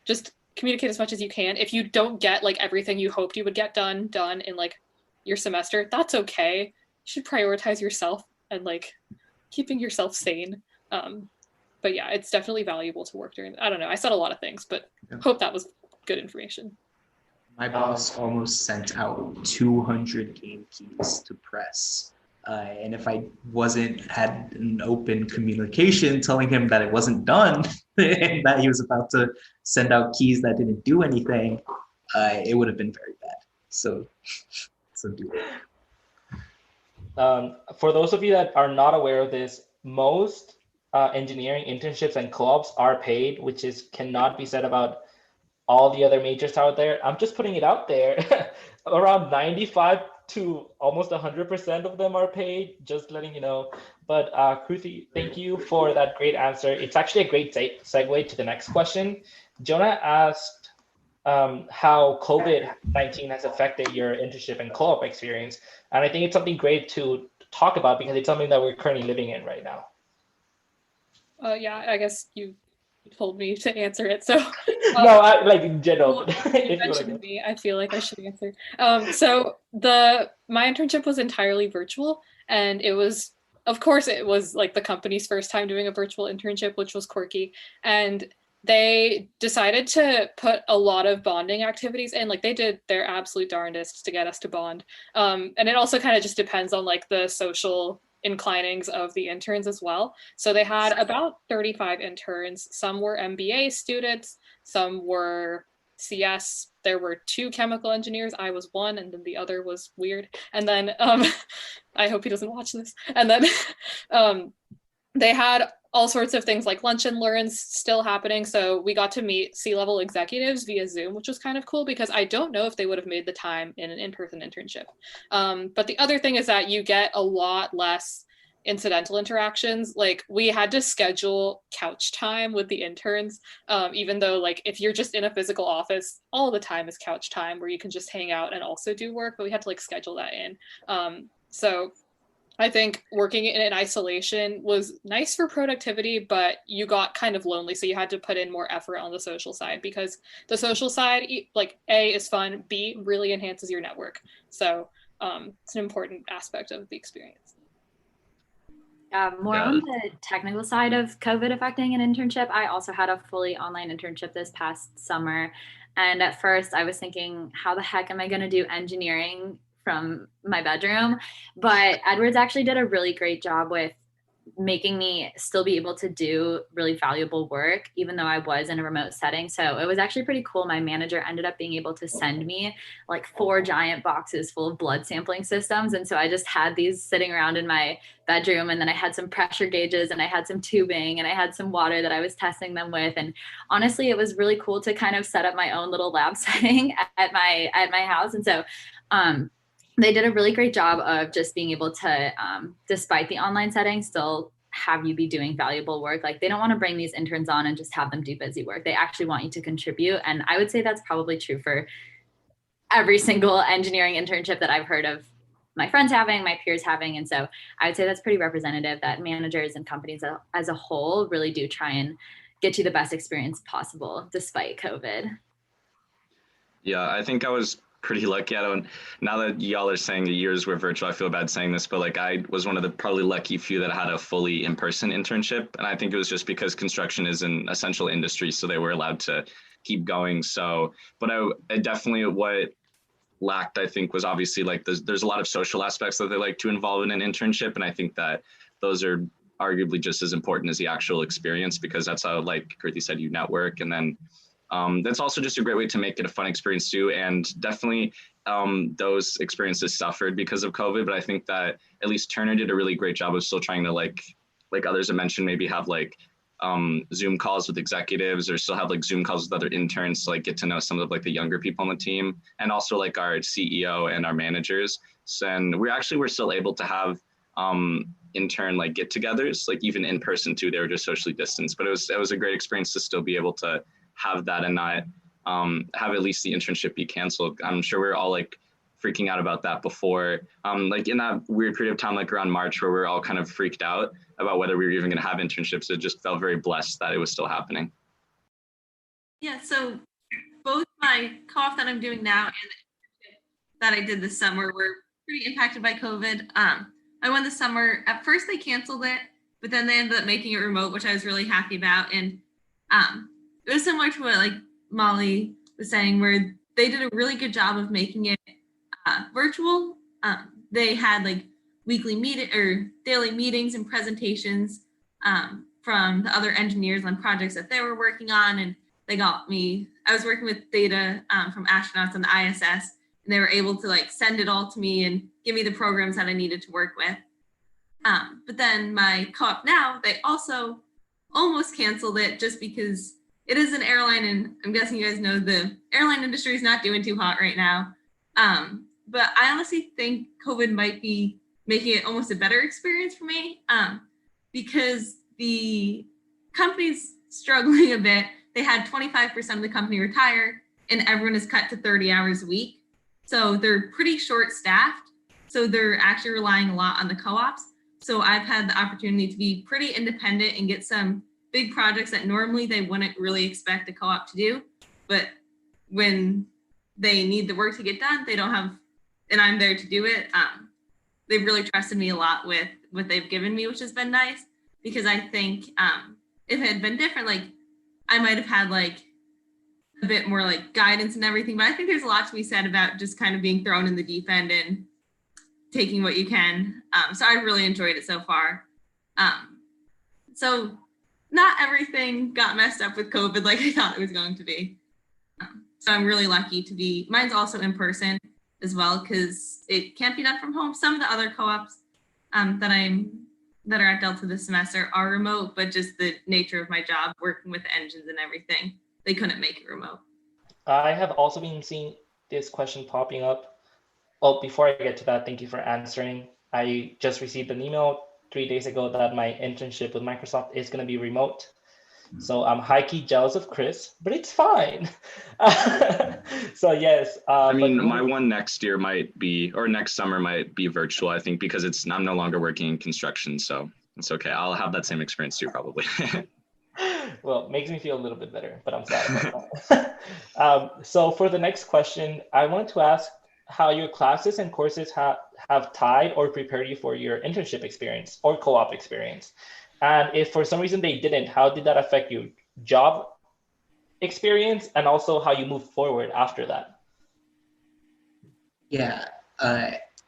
just communicate as much as you can. If you don't get like everything you hoped you would get done in like your semester, that's okay. You should prioritize yourself and like keeping yourself sane. But yeah, it's definitely valuable to work during. I don't know. I said a lot of things, but hope that was good information. My boss almost sent out 200 game keys to press. And if I had an open communication telling him that it wasn't done and that he was about to send out keys that didn't do anything, it would have been very bad. So do it. For those of you that are not aware of this, most engineering internships and co-ops are paid, which cannot be said about all the other majors out there. I'm just putting it out there. Around 95 to almost 100% of them are paid, just letting you know. But Kruti, thank you for that great answer. It's actually a great segue to the next question. Jonah asked how COVID-19 has affected your internship and co-op experience. And I think it's something great to talk about because it's something that we're currently living in right now. Yeah, I guess you told me to answer it, so no, like in general. You mentioned me, I feel like I should answer. So my internship was entirely virtual, and it was like the company's first time doing a virtual internship, which was quirky, and they decided to put a lot of bonding activities in. Like they did their absolute darndest to get us to bond, and it also kind of just depends on like the social inclinings of the interns as well. So they had about 35 interns. Some were MBA students, some were CS. There were 2 chemical engineers. I was one, and then the other was weird. And then I hope he doesn't watch this. And then they had all sorts of things like lunch and learns still happening. So we got to meet C-level executives via Zoom, which was kind of cool because I don't know if they would have made the time in an in-person internship. But the other thing is that you get a lot less incidental interactions. Like we had to schedule couch time with the interns, even though like if you're just in a physical office, all the time is couch time where you can just hang out and also do work, but we had to like schedule that in. So I think working in isolation was nice for productivity, but you got kind of lonely. So you had to put in more effort on the social side, because the social side, like A, is fun, B, really enhances your network. So it's an important aspect of the experience. More Yeah. on the technical side of COVID affecting an internship. I also had a fully online internship this past summer. And at first I was thinking, how the heck am I going to do engineering from my bedroom? But Edwards actually did a really great job with making me still be able to do really valuable work, even though I was in a remote setting. So it was actually pretty cool. My manager ended up being able to send me like 4 giant boxes full of blood sampling systems. And so I just had these sitting around in my bedroom. And then I had some pressure gauges and I had some tubing and I had some water that I was testing them with. And honestly, it was really cool to kind of set up my own little lab setting at my house. And so, they did a really great job of just being able to, despite the online setting, still have you be doing valuable work. Like, they don't want to bring these interns on and just have them do busy work. They actually want you to contribute. And I would say that's probably true for every single engineering internship that I've heard of my friends having, my peers having. And so I would say that's pretty representative, that managers and companies as a whole really do try and get you the best experience possible despite COVID. Yeah, I think I was pretty lucky. Now that y'all are saying the years were virtual, I feel bad saying this, but like I was one of the probably lucky few that had a fully in-person internship. And I think it was just because construction is an essential industry, so they were allowed to keep going. So, but I definitely, what lacked, I think, was obviously like there's a lot of social aspects that they like to involve in an internship. And I think that those are arguably just as important as the actual experience, because that's how, like Kirti said, you network. And then that's also just a great way to make it a fun experience too. And definitely those experiences suffered because of COVID, but I think that at least Turner did a really great job of still trying to like others have mentioned, maybe have like Zoom calls with executives, or still have like Zoom calls with other interns to like get to know some of like the younger people on the team, and also like our CEO and our managers. So, and we're still able to have intern like get-togethers, like even in person too. They were just socially distanced, but it was a great experience to still be able to have that and not have at least the internship be canceled. I'm sure we're all like freaking out about that before, like in that weird period of time, like around March, where we're all kind of freaked out about whether we were even going to have internships. It just felt very blessed that it was still happening. Yeah, so both my co-op that I'm doing now and the internship that I did this summer were pretty impacted by COVID. I went this summer. At first they canceled it, but then they ended up making it remote, which I was really happy about. And it was similar to what like Molly was saying, where they did a really good job of making it virtual. They had like weekly daily meetings and presentations from the other engineers on projects that they were working on. And I was working with data from astronauts on the ISS, and they were able to like send it all to me and give me the programs that I needed to work with. But then my co-op now, they also almost canceled it just because it is an airline, and I'm guessing you guys know the airline industry is not doing too hot right now. But I honestly think COVID might be making it almost a better experience for me, because the company's struggling a bit. They had 25% of the company retire, and everyone is cut to 30 hours a week. So they're pretty short staffed. So they're actually relying a lot on the co-ops. So I've had the opportunity to be pretty independent and get some big projects that normally they wouldn't really expect a co-op to do. But when they need the work to get done, they don't have, and I'm there to do it. They've really trusted me a lot with what they've given me, which has been nice, because I think if it had been different, like I might have had like a bit more like guidance and everything. But I think there's a lot to be said about just kind of being thrown in the deep end and taking what you can. So I really enjoyed it so far. So not everything got messed up with COVID like I thought it was going to be. So I'm really lucky to be, mine's also in person as well, because it can't be done from home. Some of the other co-ops that are at Delta this semester are remote, but just the nature of my job, working with engines and everything, they couldn't make it remote. I have also been seeing this question popping up. Oh, before I get to that, thank you for answering. I just received an email 3 days ago that my internship with Microsoft is going to be remote. So I'm high-key jealous of Chris, but it's fine. So yes. I mean, my one next year might be, or next summer might be virtual, I think, because I'm no longer working in construction. So it's okay. I'll have that same experience too, probably. Well, makes me feel a little bit better, but I'm sad about that. So for the next question, I wanted to ask how your classes and courses have tied or prepared you for your internship experience or co-op experience. And if for some reason they didn't, how did that affect your job experience and also how you moved forward after that? Yeah,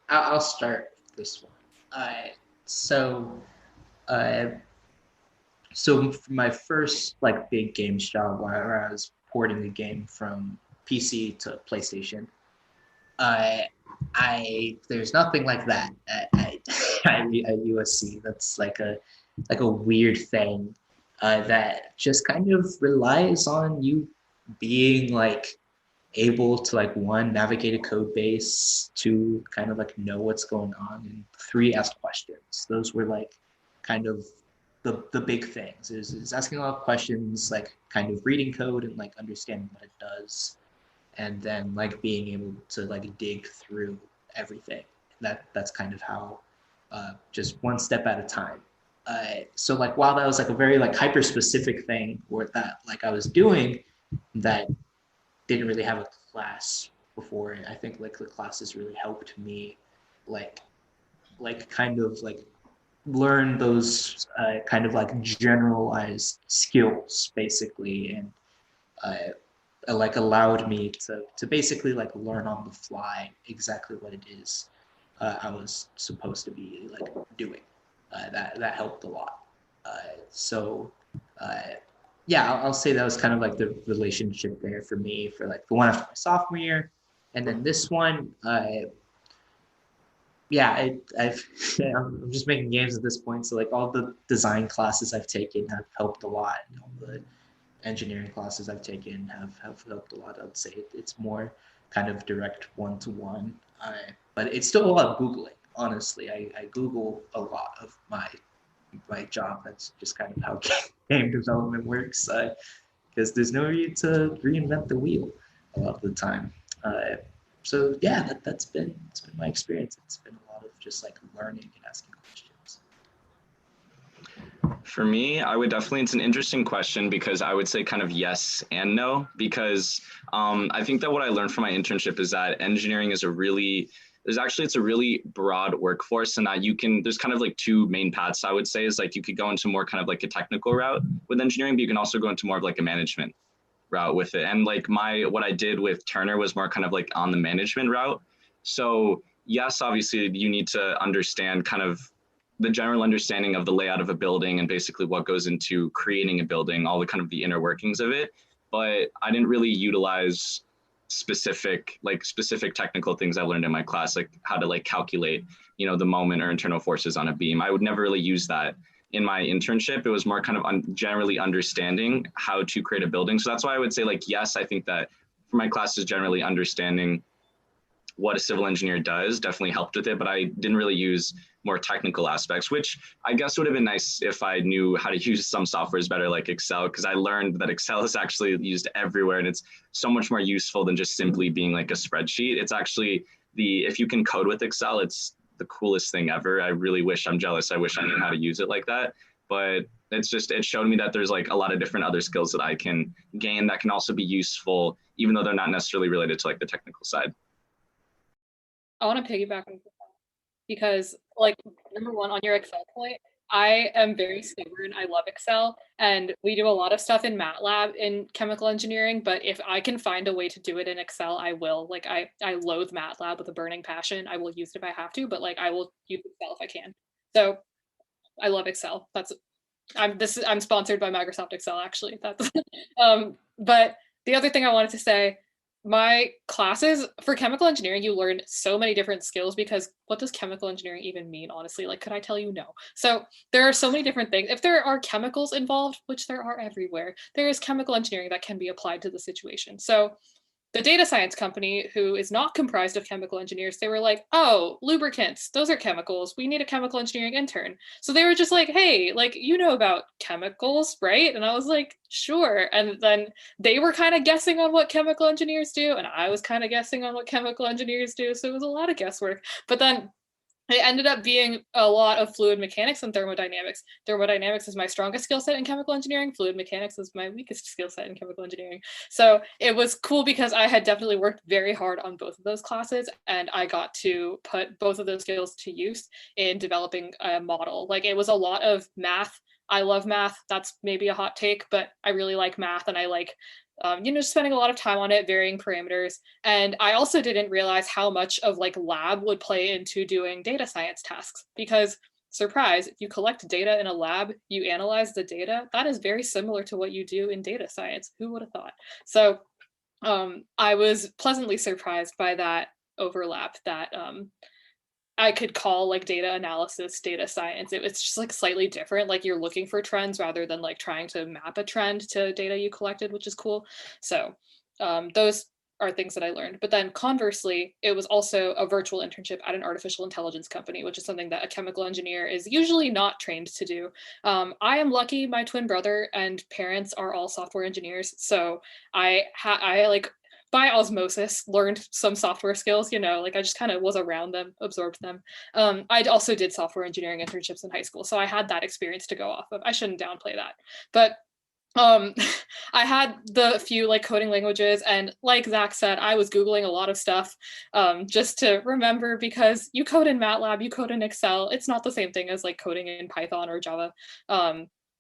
I'll start with this one. So, uh, so for my first like big games job where I was porting the game from PC to PlayStation, there's nothing like that at USC. That's like a weird thing that just kind of relies on you being like able to like one, navigate a code base, two, kind of like know what's going on, and three, ask questions. Those were like kind of the big things is asking a lot of questions, like kind of reading code and like understanding what it does, and then like being able to like dig through everything. That's kind of how just one step at a time. So like while that was like a very like hyper specific thing or that like I was doing that didn't really have a class before, I think like the classes really helped me like kind of like learn those kind of like generalized skills basically, and like allowed me to basically like learn on the fly exactly what it is I was supposed to be like doing. That helped a lot. So yeah, I'll say that was kind of like the relationship there for me for like the one after my sophomore year, and then this one. Yeah, I'm just making games at this point. So like all the design classes I've taken have helped a lot. And all the engineering classes I've taken have helped a lot. I would say it's more kind of direct one-to-one, but it's still a lot of Googling. Honestly, I Google a lot of my job. That's just kind of how game development works, because there's no need to reinvent the wheel a lot of the time. So yeah, it's been my experience. It's been a lot of just like learning and asking questions. For me, I would definitely, it's an interesting question because I would say kind of yes and no, because I think that what I learned from my internship is that engineering is it's a really broad workforce, and that there's kind of like two main paths I would say is like you could go into more kind of like a technical route with engineering, but you can also go into more of like a management route with it. And like what I did with Turner was more kind of like on the management route. So yes, obviously you need to understand kind of the general understanding of the layout of a building and basically what goes into creating a building, all the kind of the inner workings of it. But I didn't really utilize specific technical things I learned in my class, like how to like calculate, the moment or internal forces on a beam. I would never really use that in my internship. It was more kind of generally understanding how to create a building. So that's why I would say like, yes, I think that for my classes, generally understanding what a civil engineer does definitely helped with it, but I didn't really use more technical aspects, which I guess would have been nice if I knew how to use some softwares better, like Excel, because I learned that Excel is actually used everywhere and it's so much more useful than just simply being like a spreadsheet. It's actually if you can code with Excel, it's the coolest thing ever. I really wish, I'm jealous. I wish I knew how to use it like that, but it showed me that there's like a lot of different other skills that I can gain that can also be useful, even though they're not necessarily related to like the technical side. I want to piggyback on because, like, number one, on your Excel point, I am very stubborn. I love Excel, and we do a lot of stuff in MATLAB in chemical engineering, but if I can find a way to do it in Excel, I will. Like, I loathe MATLAB with a burning passion. I will use it if I have to, but like I will use Excel if I can. So I love Excel. I'm sponsored by Microsoft Excel, actually. That's but the other thing I wanted to say, my classes for chemical engineering, you learn so many different skills, because what does chemical engineering even mean, honestly? Like, could I tell you? No. So there are so many different things. If there are chemicals involved, which there are everywhere, there is chemical engineering that can be applied to the situation. So the data science company, who is not comprised of chemical engineers, they were like, oh, lubricants, those are chemicals. We need a chemical engineering intern. So they were just like, hey, like, you know about chemicals, right? And I was like, sure. And then they were kind of guessing on what chemical engineers do, and I was kind of guessing on what chemical engineers do. So it was a lot of guesswork. But then it ended up being a lot of fluid mechanics and thermodynamics. Thermodynamics is my strongest skill set in chemical engineering. Fluid mechanics is my weakest skill set in chemical engineering. So it was cool because I had definitely worked very hard on both of those classes, and I got to put both of those skills to use in developing a model. Like, it was a lot of math. I love math. That's maybe a hot take, but I really like math, and I like spending a lot of time on it, varying parameters. And I also didn't realize how much of like lab would play into doing data science tasks, because surprise, if you collect data in a lab, you analyze the data. That is very similar to what you do in data science. Who would have thought? So I was pleasantly surprised by that overlap, that I could call like data analysis data science. It's just like slightly different. Like, you're looking for trends rather than like trying to map a trend to data you collected, which is cool. So those are things that I learned. But then conversely, it was also a virtual internship at an artificial intelligence company, which is something that a chemical engineer is usually not trained to do. I am lucky. My twin brother and parents are all software engineers. So I like, by osmosis, learned some software skills, like I just kind of was around them, absorbed them. I also did software engineering internships in high school, so I had that experience to go off of. I shouldn't downplay that. But I had the few like coding languages, and like Zach said, I was Googling a lot of stuff just to remember, because you code in MATLAB, you code in Excel. It's not the same thing as like coding in Python or Java.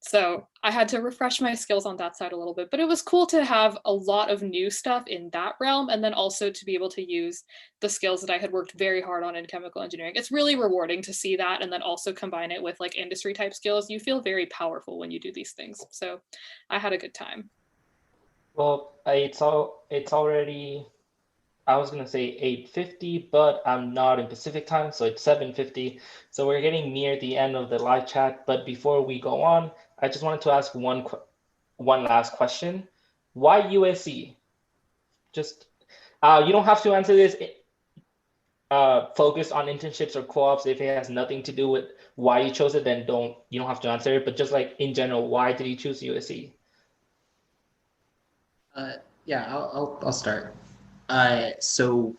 So I had to refresh my skills on that side a little bit, but it was cool to have a lot of new stuff in that realm, and then also to be able to use the skills that I had worked very hard on in chemical engineering. It's really rewarding to see that, and then also combine it with like industry type skills. You feel very powerful when you do these things. So I had a good time. Well, it's already, I was gonna say 8:50, but I'm not in Pacific time, so it's 7:50. So we're getting near the end of the live chat. But before we go on, I just wanted to ask one last question. Why USC? Just you don't have to answer this focused on internships or co-ops. If it has nothing to do with why you chose it, then you don't have to answer it. But just like in general, why did you choose USC? Yeah, I'll start. So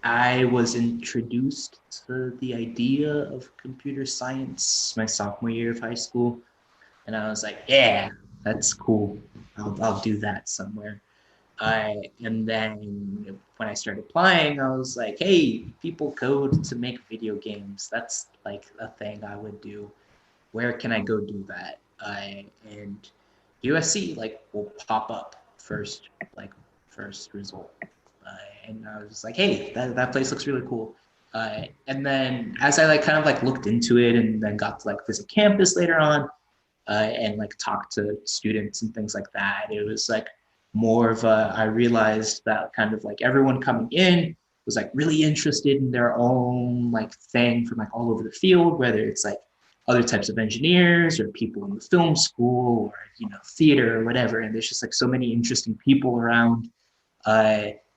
I was introduced to the idea of computer science my sophomore year of high school, and I was like, yeah, that's cool. I'll do that somewhere. And then when I started applying, I was like, hey, people code to make video games. That's like a thing I would do. Where can I go do that? And USC like will pop up first result. And I was just like, hey, that place looks really cool. And then as I like kind of like looked into it and then got to like visit campus later on and like talk to students and things like that, it was like more of I realized that kind of like everyone coming in was like really interested in their own like thing from like all over the field, whether it's like other types of engineers or people in the film school or, theater or whatever. And there's just like so many interesting people around.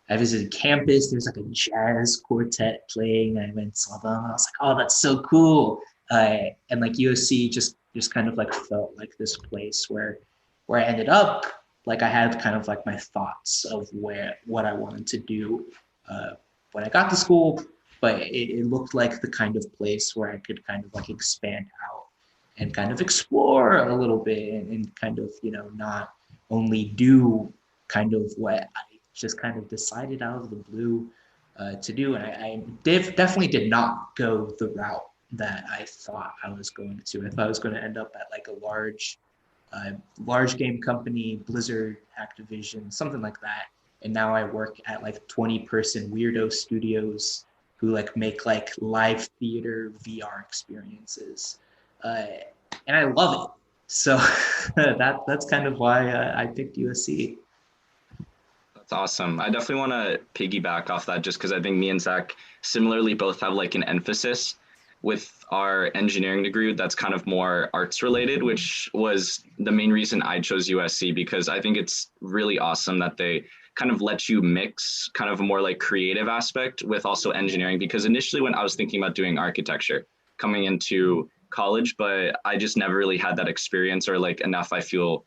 I visited campus. There's like a jazz quartet playing. I went and saw them. I was like, oh, that's so cool. And like USC just kind of like felt like this place where I ended up. Like I had kind of like my thoughts of what I wanted to do when I got to school, but it looked like the kind of place where I could kind of like expand out and kind of explore a little bit and kind of, not only do kind of what I just kind of decided out of the blue to do. And I definitely did not go the route that I thought I was going to. I thought I was going to end up at like a large game company, Blizzard, Activision, something like that. And now I work at like 20-person weirdo studios who like make like live theater VR experiences. And I love it. So that's kind of why I picked USC. That's awesome. I definitely want to piggyback off that just because I think me and Zach similarly both have like an emphasis with our engineering degree that's kind of more arts related, which was the main reason I chose USC, because I think it's really awesome that they kind of let you mix kind of a more like creative aspect with also engineering. Because initially when I was thinking about doing architecture coming into college, but I just never really had that experience or like enough, I feel,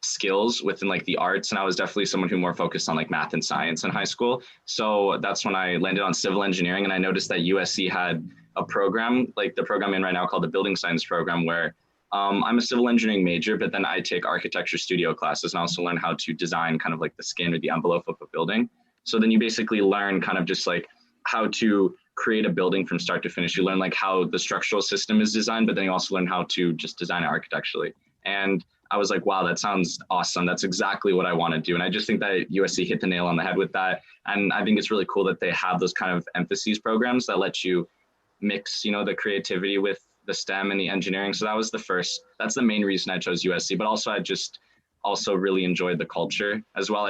skills within like the arts. And I was definitely someone who more focused on like math and science in high school. So that's when I landed on civil engineering. And I noticed that USC had a program, like the program in right now called the building science program, where I'm a civil engineering major, but then I take architecture studio classes and also learn how to design kind of like the skin or the envelope of a building. So then you basically learn kind of just like how to create a building from start to finish. You learn like how the structural system is designed, but then you also learn how to just design it architecturally. And I was like, wow, that sounds awesome. That's exactly what I want to do. And I just think that USC hit the nail on the head with that. And I think it's really cool that they have those kind of emphases programs that let you mix, you know, the creativity with the STEM and the engineering. So that's the main reason I chose USC, but also I just also really enjoyed the culture as well.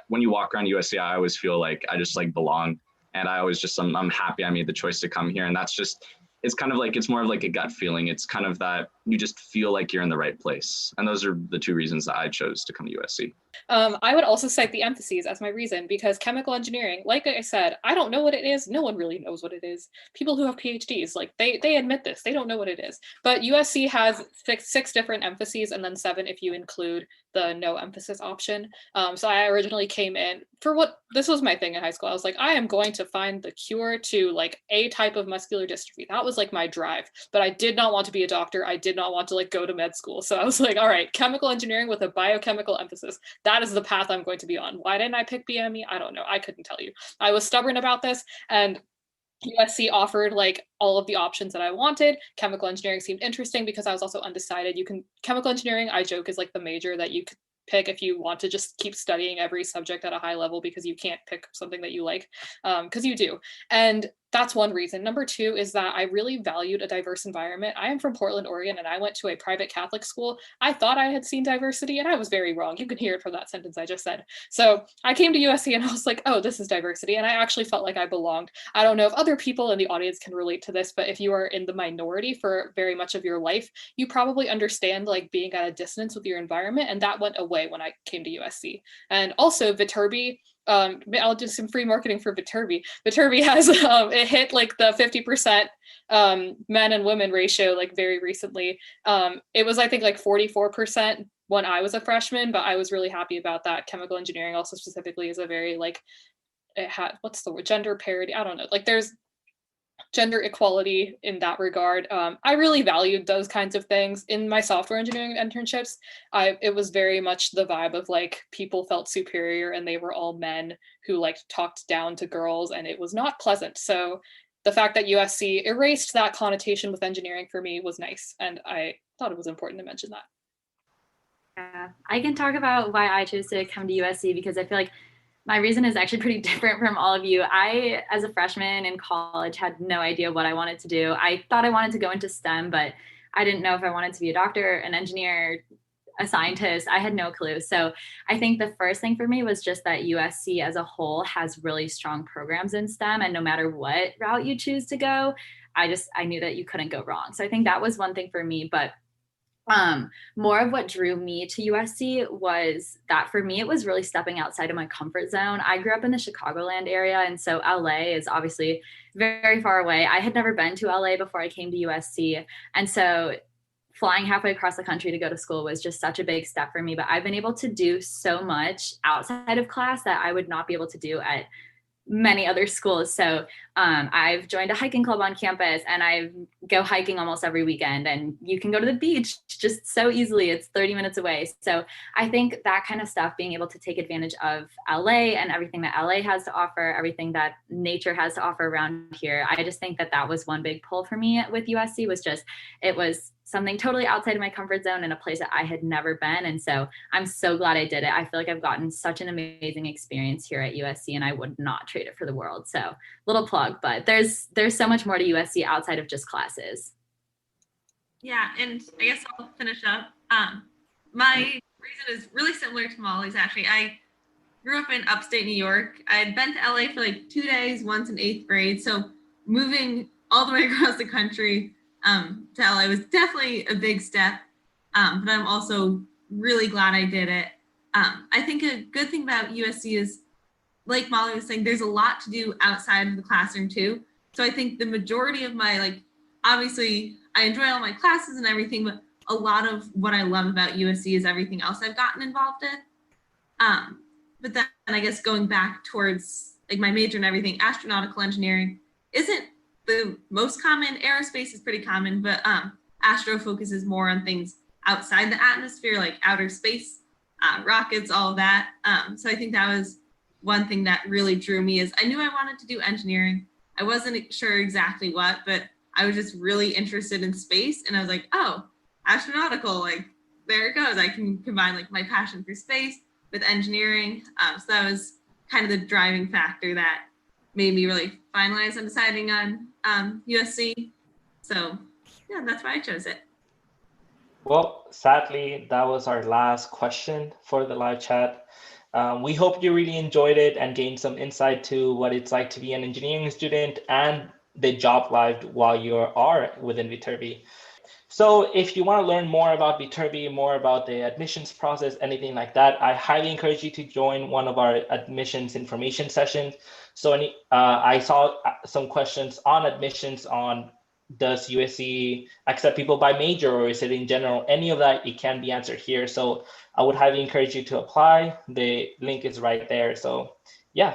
When you walk around USC, I always feel like I just like belong. And I always I'm happy I made the choice to come here. And it's kind of like, it's more of like a gut feeling. It's kind of that you just feel like you're in the right place. And those are the two reasons that I chose to come to USC. I would also cite the emphases as my reason, because chemical engineering, like I said, I don't know what it is. No one really knows what it is. People who have PhDs, like they admit this, they don't know what it is. But USC has six different emphases, and then 7 if you include the no emphasis option. So I originally came in this was my thing in high school. I was like, I am going to find the cure to like a type of muscular dystrophy. That was like my drive, but I did not want to be a doctor. I did not want to like go to med school. So I was like, all right, chemical engineering with a biochemical emphasis. That is the path I'm going to be on. Why didn't I pick BME? I don't know. I couldn't tell you. I was stubborn about this, and USC offered like all of the options that I wanted. Chemical engineering seemed interesting because I was also undecided. Chemical engineering, I joke, is like the major that you could pick if you want to just keep studying every subject at a high level, because you can't pick something that you like, because you do. And that's one reason. Number 2 is that I really valued a diverse environment. I am from Portland, Oregon, and I went to a private Catholic school. I thought I had seen diversity, and I was very wrong. You can hear it from that sentence I just said. So I came to USC and I was like, oh, this is diversity. And I actually felt like I belonged. I don't know if other people in the audience can relate to this, but if you are in the minority for very much of your life, you probably understand like being at a distance with your environment. And that went away when I came to USC. And also Viterbi, I'll do some free marketing for Viterbi. Viterbi has it hit like the 50% men and women ratio like very recently. It was I think like 44% when I was a freshman, but I was really happy about that. Chemical engineering also specifically is a very like, it had, what's the word, gender parity, I don't know, like there's gender equality in that regard. I really valued those kinds of things in my software engineering internships. It was very much the vibe of like people felt superior and they were all men who like talked down to girls, and it was not pleasant. So the fact that USC erased that connotation with engineering for me was nice, and I thought it was important to mention that. Yeah, I can talk about why I chose to come to USC, because I feel like my reason is actually pretty different from all of you. I, as a freshman in college, had no idea what I wanted to do. I thought I wanted to go into STEM, but I didn't know if I wanted to be a doctor, an engineer, a scientist. I had no clue. So I think the first thing for me was just that USC as a whole has really strong programs in STEM, and no matter what route you choose to go, I knew that you couldn't go wrong. So I think that was one thing for me. But more of what drew me to USC was that for me, it was really stepping outside of my comfort zone. I grew up in the Chicagoland area, and so LA is obviously very far away. I had never been to LA before I came to USC. And so flying halfway across the country to go to school was just such a big step for me. But I've been able to do so much outside of class that I would not be able to do at many other schools. So I've joined a hiking club on campus, and I go hiking almost every weekend, and you can go to the beach just so easily. It's 30 minutes away. So I think that kind of stuff, being able to take advantage of LA and everything that LA has to offer, everything that nature has to offer around here. I just think that that was one big pull for me with USC, was just, it was something totally outside of my comfort zone in a place that I had never been. And so I'm so glad I did it. I feel like I've gotten such an amazing experience here at USC, and I would not trade it for the world. So little plug, but there's so much more to USC outside of just classes. Yeah, and I guess I'll finish up. My reason is really similar to Molly's, actually. I grew up in upstate New York. I had been to LA for like 2 days, once in 8th grade. So moving all the way across the country to LA was definitely a big step, but I'm also really glad I did it. I think a good thing about USC is, like Molly was saying, there's a lot to do outside of the classroom too. So I think the majority of my, obviously I enjoy all my classes and everything, but a lot of what I love about USC is everything else I've gotten involved in. But then I guess going back towards my major and everything, astronautical engineering isn't the most common. Aerospace is pretty common, but astro focuses more on things outside the atmosphere, like outer space, rockets, all of that. So I think that was one thing that really drew me. Is I knew I wanted to do engineering. I wasn't sure exactly what, but I was just really interested in space. And I was like, oh, astronautical, there it goes. I can combine my passion for space with engineering. So that was kind of the driving factor that made me really finalize on deciding on USC. So yeah, that's why I chose it. Well, sadly, that was our last question for the live chat. We hope you really enjoyed it and gained some insight to what it's like to be an engineering student and the job life while you are within Viterbi. So if you want to learn more about Viterbi, more about the admissions process, anything like that, I highly encourage you to join one of our admissions information sessions. So I saw some questions on admissions on does USC accept people by major or is it in general? Any of that, it can be answered here. So I would highly encourage you to apply. The link is right there. So yeah.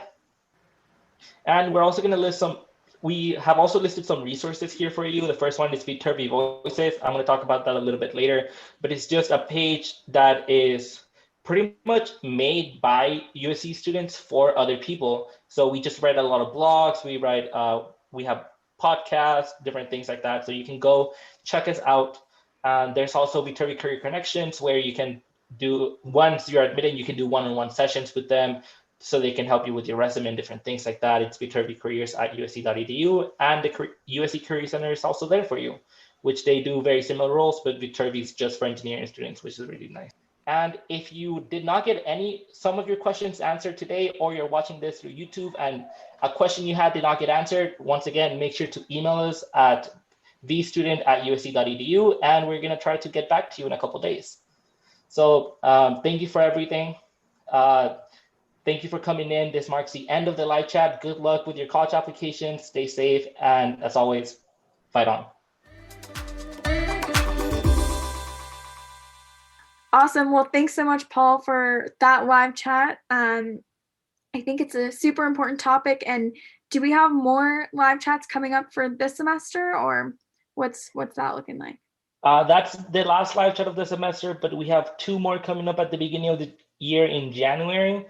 And we're also going to list we have also listed some resources here for you. The first one is Viterbi Voices. I'm going to talk about that a little bit later, but it's just a page that is pretty much made by USC students for other people. So we just write a lot of blogs. We have podcasts, different things like that. So you can go check us out. There's also Viterbi Career Connections where you can once you're admitted, you can do one-on-one sessions with them so they can help you with your resume and different things like that. It's Viterbi Careers at usc.edu, and the USC Career Center is also there for you, which they do very similar roles, but Viterbi is just for engineering students, which is really nice. And if you did not get some of your questions answered today, or you're watching this through YouTube and a question you had did not get answered, once again, make sure to email us at vstudent@usc.edu, and we're going to try to get back to you in a couple of days. So thank you for everything. Thank you for coming in. This marks the end of the live chat. Good luck with your college applications. Stay safe. And as always, fight on. Awesome. Well, thanks so much, Paul, for that live chat. I think it's a super important topic. And do we have more live chats coming up for this semester, or what's that looking like? That's the last live chat of the semester, but we have 2 more coming up at the beginning of the year in January.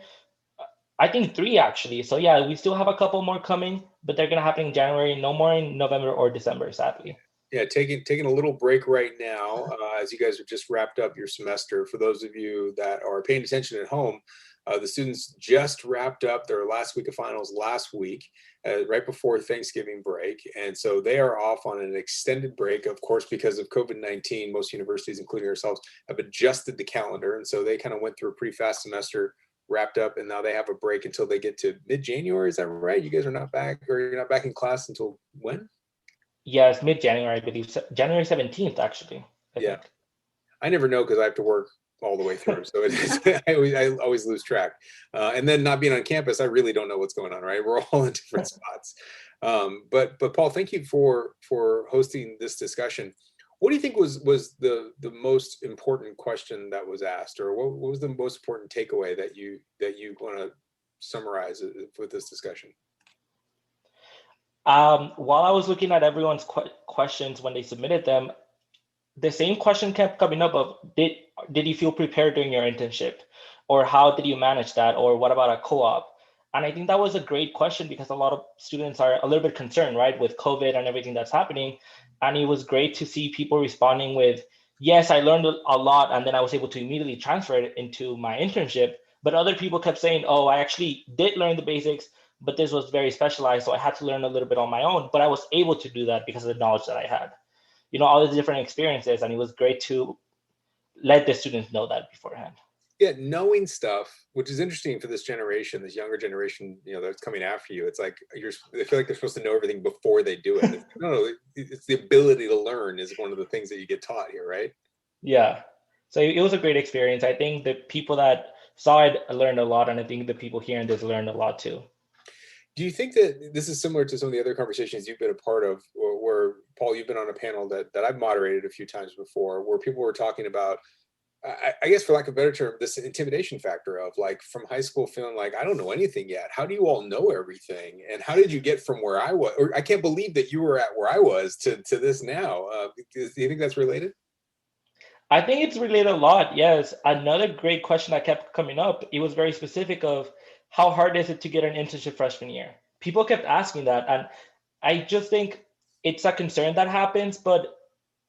I think 3 actually. So yeah, we still have a couple more coming, but they're gonna happen in January, no more in November or December, sadly. Yeah, taking a little break right now as you guys have just wrapped up your semester. For those of you that are paying attention at home, the students just wrapped up their last week of finals last week, right before Thanksgiving break. And so they are off on an extended break. Of course, because of COVID-19, most universities, including ourselves, have adjusted the calendar. And so they kind of went through a pretty fast semester, wrapped up, and now they have a break until they get to mid-January. Is that right? You guys are not back, or you're not back in class until when? Yeah, it's mid-January, I believe. January 17th, actually. I think. I never know because I have to work all the way through. So it is, I always lose track. And then not being on campus, I really don't know what's going on, right? We're all in different spots. But Paul, thank you for hosting this discussion. What do you think was the most important question that was asked, or what was the most important takeaway that you want to summarize with this discussion? While I was looking at everyone's questions when they submitted them, the same question kept coming up of did you feel prepared during your internship, or how did you manage that, or what about a co-op? And I think that was a great question because a lot of students are a little bit concerned, right, with COVID and everything that's happening. And it was great to see people responding with, yes, I learned a lot, and then I was able to immediately transfer it into my internship. But other people kept saying, oh, I actually did learn the basics, but this was very specialized, so I had to learn a little bit on my own. But I was able to do that because of the knowledge that I had. All the different experiences, and it was great to let the students know that beforehand. Yeah, knowing stuff, which is interesting for this generation, this younger generation, that's coming after you. It's like they feel like they're supposed to know everything before they do it. No, it's the ability to learn is one of the things that you get taught here, right? Yeah. So it was a great experience. I think the people that saw it learned a lot, and I think the people hearing this learned a lot too. Do you think that this is similar to some of the other conversations you've been a part of, where Paul, you've been on a panel that I've moderated a few times before, where people were talking about, I guess for lack of a better term, this intimidation factor of like from high school feeling like, I don't know anything yet. How do you all know everything? And how did you get from where I was, or I can't believe that you were at where I was to this now. Do you think that's related? I think it's related a lot. Yes. Another great question that kept coming up, it was very specific of how hard is it to get an internship freshman year? People kept asking that. And I just think it's a concern that happens, but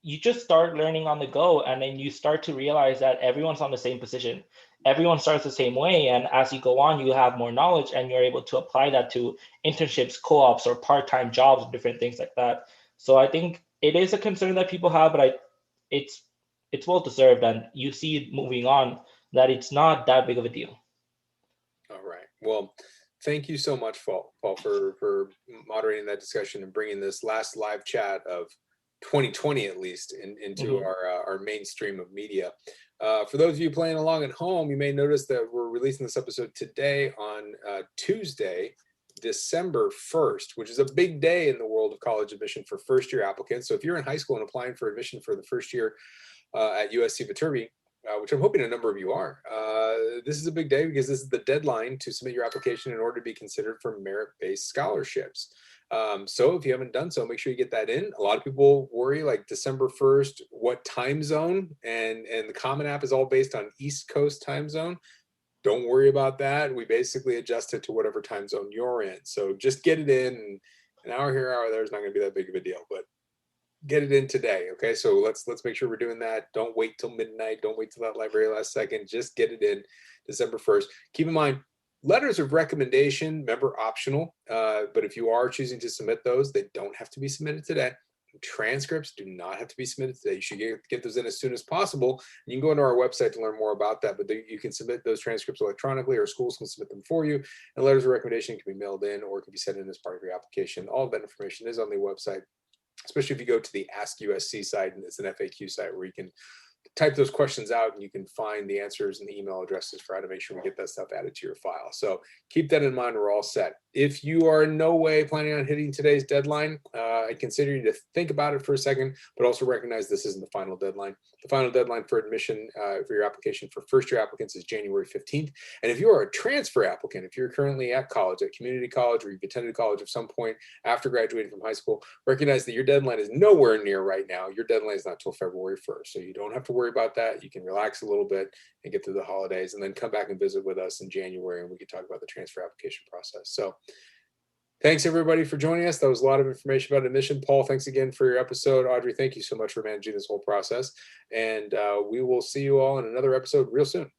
you just start learning on the go, and then you start to realize that everyone's on the same position. Everyone starts the same way. And as you go on, you have more knowledge and you're able to apply that to internships, co-ops, or part-time jobs, different things like that. So I think it is a concern that people have, but it's well deserved. And you see it moving on that it's not that big of a deal. All right. Well, thank you so much, Paul, for moderating that discussion and bringing this last live chat of 2020 at least into our mainstream of media. For those of you playing along at home, you may notice that we're releasing this episode today on Tuesday, December 1st, which is a big day in the world of college admission for first-year applicants. So if you're in high school and applying for admission for the first year at USC Viterbi, which I'm hoping a number of you are, this is a big day because this is the deadline to submit your application in order to be considered for merit-based scholarships. So if you haven't done so, make sure you get that in. A lot of people worry like December 1st, what time zone? And the Common App is all based on East Coast time zone. Don't worry about that. We basically adjust it to whatever time zone you're in. So just get it in. An hour here, hour there is not going to be that big of a deal, but get it in today. Okay, so let's make sure we're doing that. Don't wait till midnight. Don't wait till that very last second. Just get it in December 1st. Keep in mind, letters of recommendation, member optional, but if you are choosing to submit those, they don't have to be submitted today. Transcripts do not have to be submitted today. You should get those in as soon as possible. You can go into our website to learn more about that, but you can submit those transcripts electronically, or schools can submit them for you. And letters of recommendation can be mailed in or can be sent in as part of your application. All of that information is on the website, especially if you go to the Ask USC site, and it's an FAQ site where you can type those questions out and you can find the answers and the email addresses for how to make sure we get that stuff added to your file. So keep that in mind. We're all set. If you are in no way planning on hitting today's deadline, I consider you to think about it for a second, but also recognize this isn't the final deadline. The final deadline for admission for your application for first-year applicants is January 15th. And if you are a transfer applicant, if you're currently at college, at community college, or you've attended college at some point after graduating from high school, recognize that your deadline is nowhere near right now. Your deadline is not till February 1st. So you don't have to worry about that. You can relax a little bit and get through the holidays, and then come back and visit with us in January, and we can talk about the transfer application process. So thanks everybody for joining us. That was a lot of information about admission. Paul, thanks again for your episode. Audrey, thank you so much for managing this whole process. And we will see you all in another episode real soon.